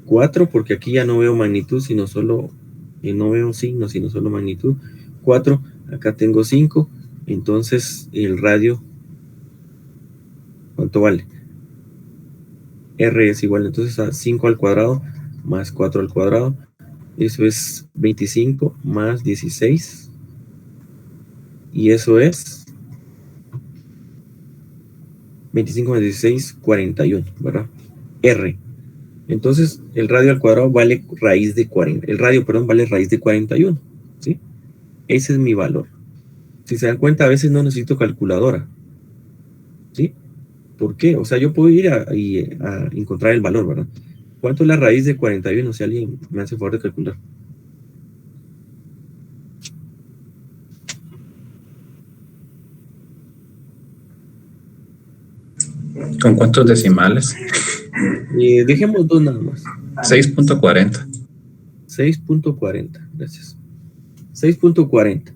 4 porque aquí ya no veo magnitud, sino solo, no veo signo, sino solo magnitud. 4, acá tengo 5, entonces el radio, ¿cuánto vale? R es igual entonces a 5 al cuadrado más 4 al cuadrado. Eso es 25 más 16. Y eso es 25 más 16, 41, ¿verdad? R. Entonces, el radio al cuadrado vale raíz de 40. El radio, perdón, vale raíz de 41. ¿Sí? Ese es mi valor. Si se dan cuenta, a veces no necesito calculadora. ¿Sí? ¿Por qué? O sea, yo puedo ir a encontrar el valor, ¿verdad? ¿Cuánto es la raíz de 41? Si alguien me hace favor de calcular. ¿Con cuántos decimales? Dejemos dos nada más. 6.40. 6.40, gracias. 6.40.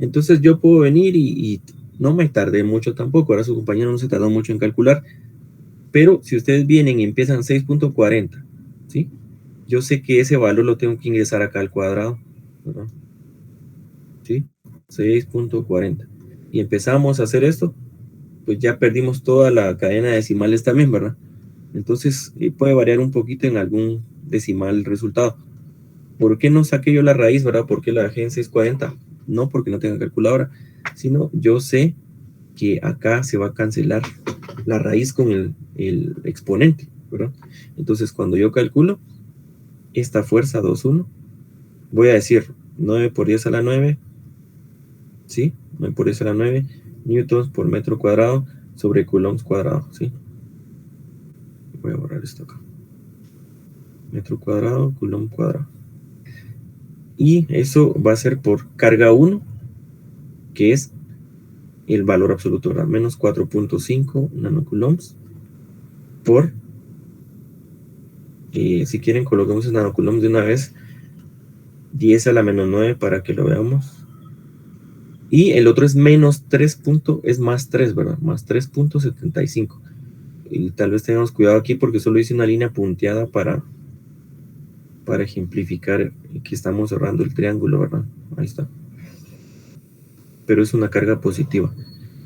Entonces yo puedo venir y no me tardé mucho tampoco. Ahora su compañero no se tardó mucho en calcular. Pero si ustedes vienen y empiezan 6.40, ¿sí? Yo sé que ese valor lo tengo que ingresar acá al cuadrado, ¿verdad? ¿Sí? 6.40. Y empezamos a hacer esto, pues ya perdimos toda la cadena de decimales también, ¿verdad? Entonces puede variar un poquito en algún decimal el resultado. ¿Por qué no saqué yo la raíz, verdad? ¿Por qué la dejé en 640? No porque no tenga calculadora, sino yo sé que acá se va a cancelar la raíz con el exponente, ¿verdad? Entonces, cuando yo calculo esta fuerza 2,1, voy a decir 9 por 10 a la 9, ¿sí? 9 por 10 a la 9 newtons por metro cuadrado sobre coulombs cuadrado, ¿sí? Voy a borrar esto acá. Metro cuadrado, coulomb cuadrado. Y eso va a ser por carga 1, que es el valor absoluto, ¿verdad? Menos 4.5 nanocoulombs por, si quieren coloquemos en nanocoulombs de una vez, 10 a la menos 9 para que lo veamos. Y el otro es menos 3. Es más 3, ¿verdad? Más 3.75. Y tal vez tengamos cuidado aquí porque solo hice una línea punteada para ejemplificar que estamos cerrando el triángulo, ¿verdad? Ahí está. Pero es una carga positiva.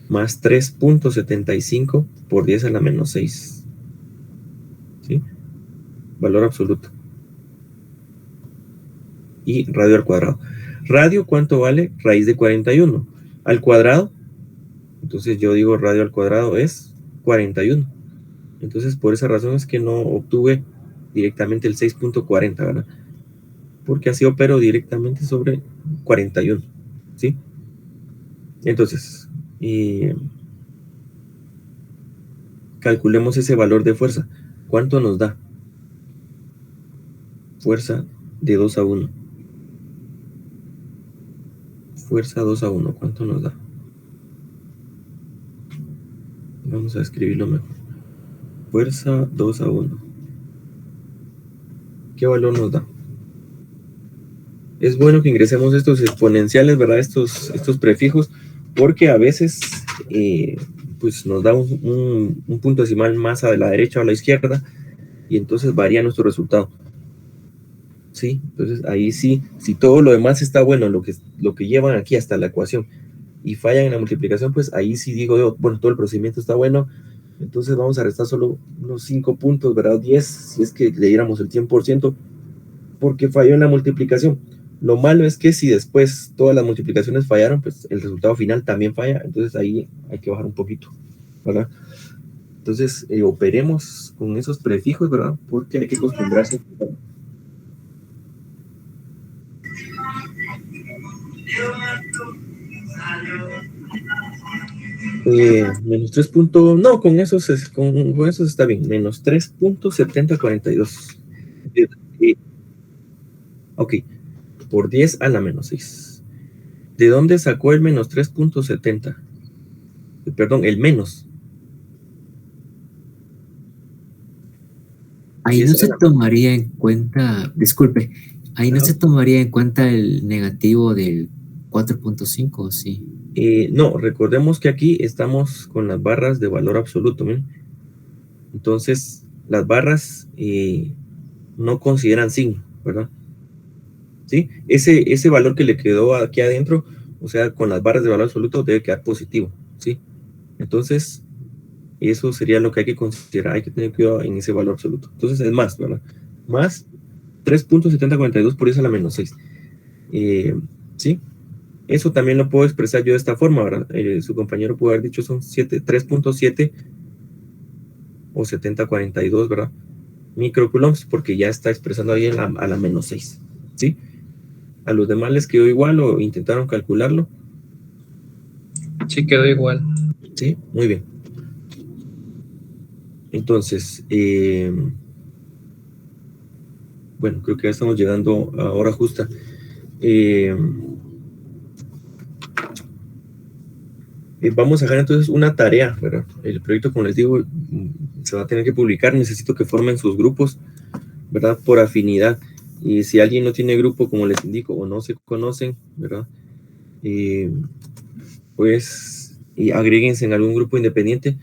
Más 3.75 por 10 a la menos 6. ¿Sí? Valor absoluto. Y radio al cuadrado. Radio, ¿cuánto vale? Raíz de 41. Al cuadrado, entonces yo digo radio al cuadrado es 41. Entonces por esa razón es que no obtuve directamente el 6.40, ¿verdad? Porque así opero directamente sobre 41, ¿sí? Entonces, calculemos ese valor de fuerza. ¿Cuánto nos da? Fuerza de 2 a 1. Fuerza 2 a 1, ¿cuánto nos da? Vamos a escribirlo mejor. Fuerza 2 a 1. ¿Qué valor nos da? Es bueno que ingresemos estos exponenciales, ¿verdad? Estos prefijos, porque a veces pues nos da un punto decimal más a la derecha o a la izquierda, y entonces varía nuestro resultado. ¿Sí? Entonces ahí sí, si todo lo demás está bueno, lo que llevan aquí hasta la ecuación, y fallan en la multiplicación, pues ahí sí digo yo, bueno, todo el procedimiento está bueno, entonces vamos a restar solo unos 5 puntos, ¿verdad? 10, si es que le diéramos el 100%, porque falló en la multiplicación. Lo malo es que si después todas las multiplicaciones fallaron, pues el resultado final también falla, entonces ahí hay que bajar un poquito, ¿verdad? Entonces operemos con esos prefijos, ¿verdad? Porque hay que acostumbrarse. Menos 3 puntos, no, con esos está bien, menos 3.7042. Ok, por 10 a la menos 6. ¿De dónde sacó el menos 3.70? Perdón, el menos. Ahí no se tomaría en cuenta, disculpe, ahí no se tomaría en cuenta el negativo del 4.5, ¿sí? No, recordemos que aquí estamos con las barras de valor absoluto, ¿bien? Entonces, las barras no consideran signo, ¿verdad? ¿Sí? Ese valor que le quedó aquí adentro, o sea, con las barras de valor absoluto, debe quedar positivo, ¿sí? Entonces, eso sería lo que hay que considerar, hay que tener cuidado en ese valor absoluto. Entonces, es más, ¿verdad? Más 3.7042 por 10 a la menos 6. ¿Sí? Eso también lo puedo expresar yo de esta forma, ¿verdad? Su compañero pudo haber dicho son 3.7 o 7042, ¿verdad? Microcoulombs, porque ya está expresando ahí a la menos 6, ¿sí? A los demás les quedó igual o intentaron calcularlo. Sí, quedó igual. Sí, muy bien. Entonces, bueno, creo que ya estamos llegando a hora justa. Vamos a dejar entonces una tarea, ¿verdad? El proyecto, como les digo, se va a tener que publicar. Necesito que formen sus grupos, ¿verdad? Por afinidad. Y si alguien no tiene grupo, como les indico, o no se conocen, ¿verdad? Pues agréguense en algún grupo independiente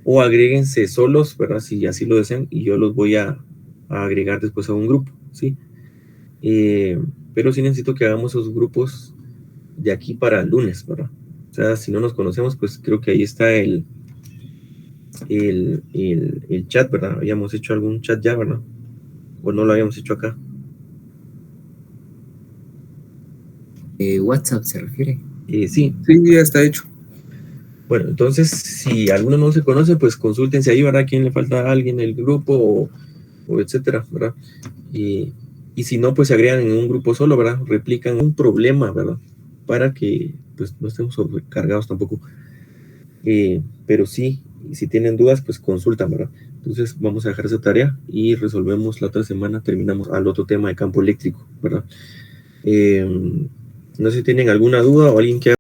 o agréguense solos, ¿verdad? Si así lo desean, y yo los voy a agregar después a un grupo, ¿sí? Pero sí necesito que hagamos esos grupos de aquí para el lunes, ¿verdad? O sea, si no nos conocemos, pues creo que ahí está el chat, ¿verdad? Habíamos hecho algún chat ya, ¿verdad? O no lo habíamos hecho acá. WhatsApp se refiere. Sí. Sí, ya está hecho. Bueno, entonces, si alguno no se conoce, pues consúltense ahí, ¿verdad? ¿Quién le falta a alguien en el grupo o etcétera, ¿verdad? Y si no, pues se agregan en un grupo solo, ¿verdad? Replican un problema, ¿verdad? Para que pues no estemos sobrecargados tampoco. Pero sí, si tienen dudas, pues consultan, ¿verdad? Entonces vamos a dejar esa tarea y resolvemos la otra semana, terminamos al otro tema de campo eléctrico, ¿verdad? No sé si tienen alguna duda o alguien que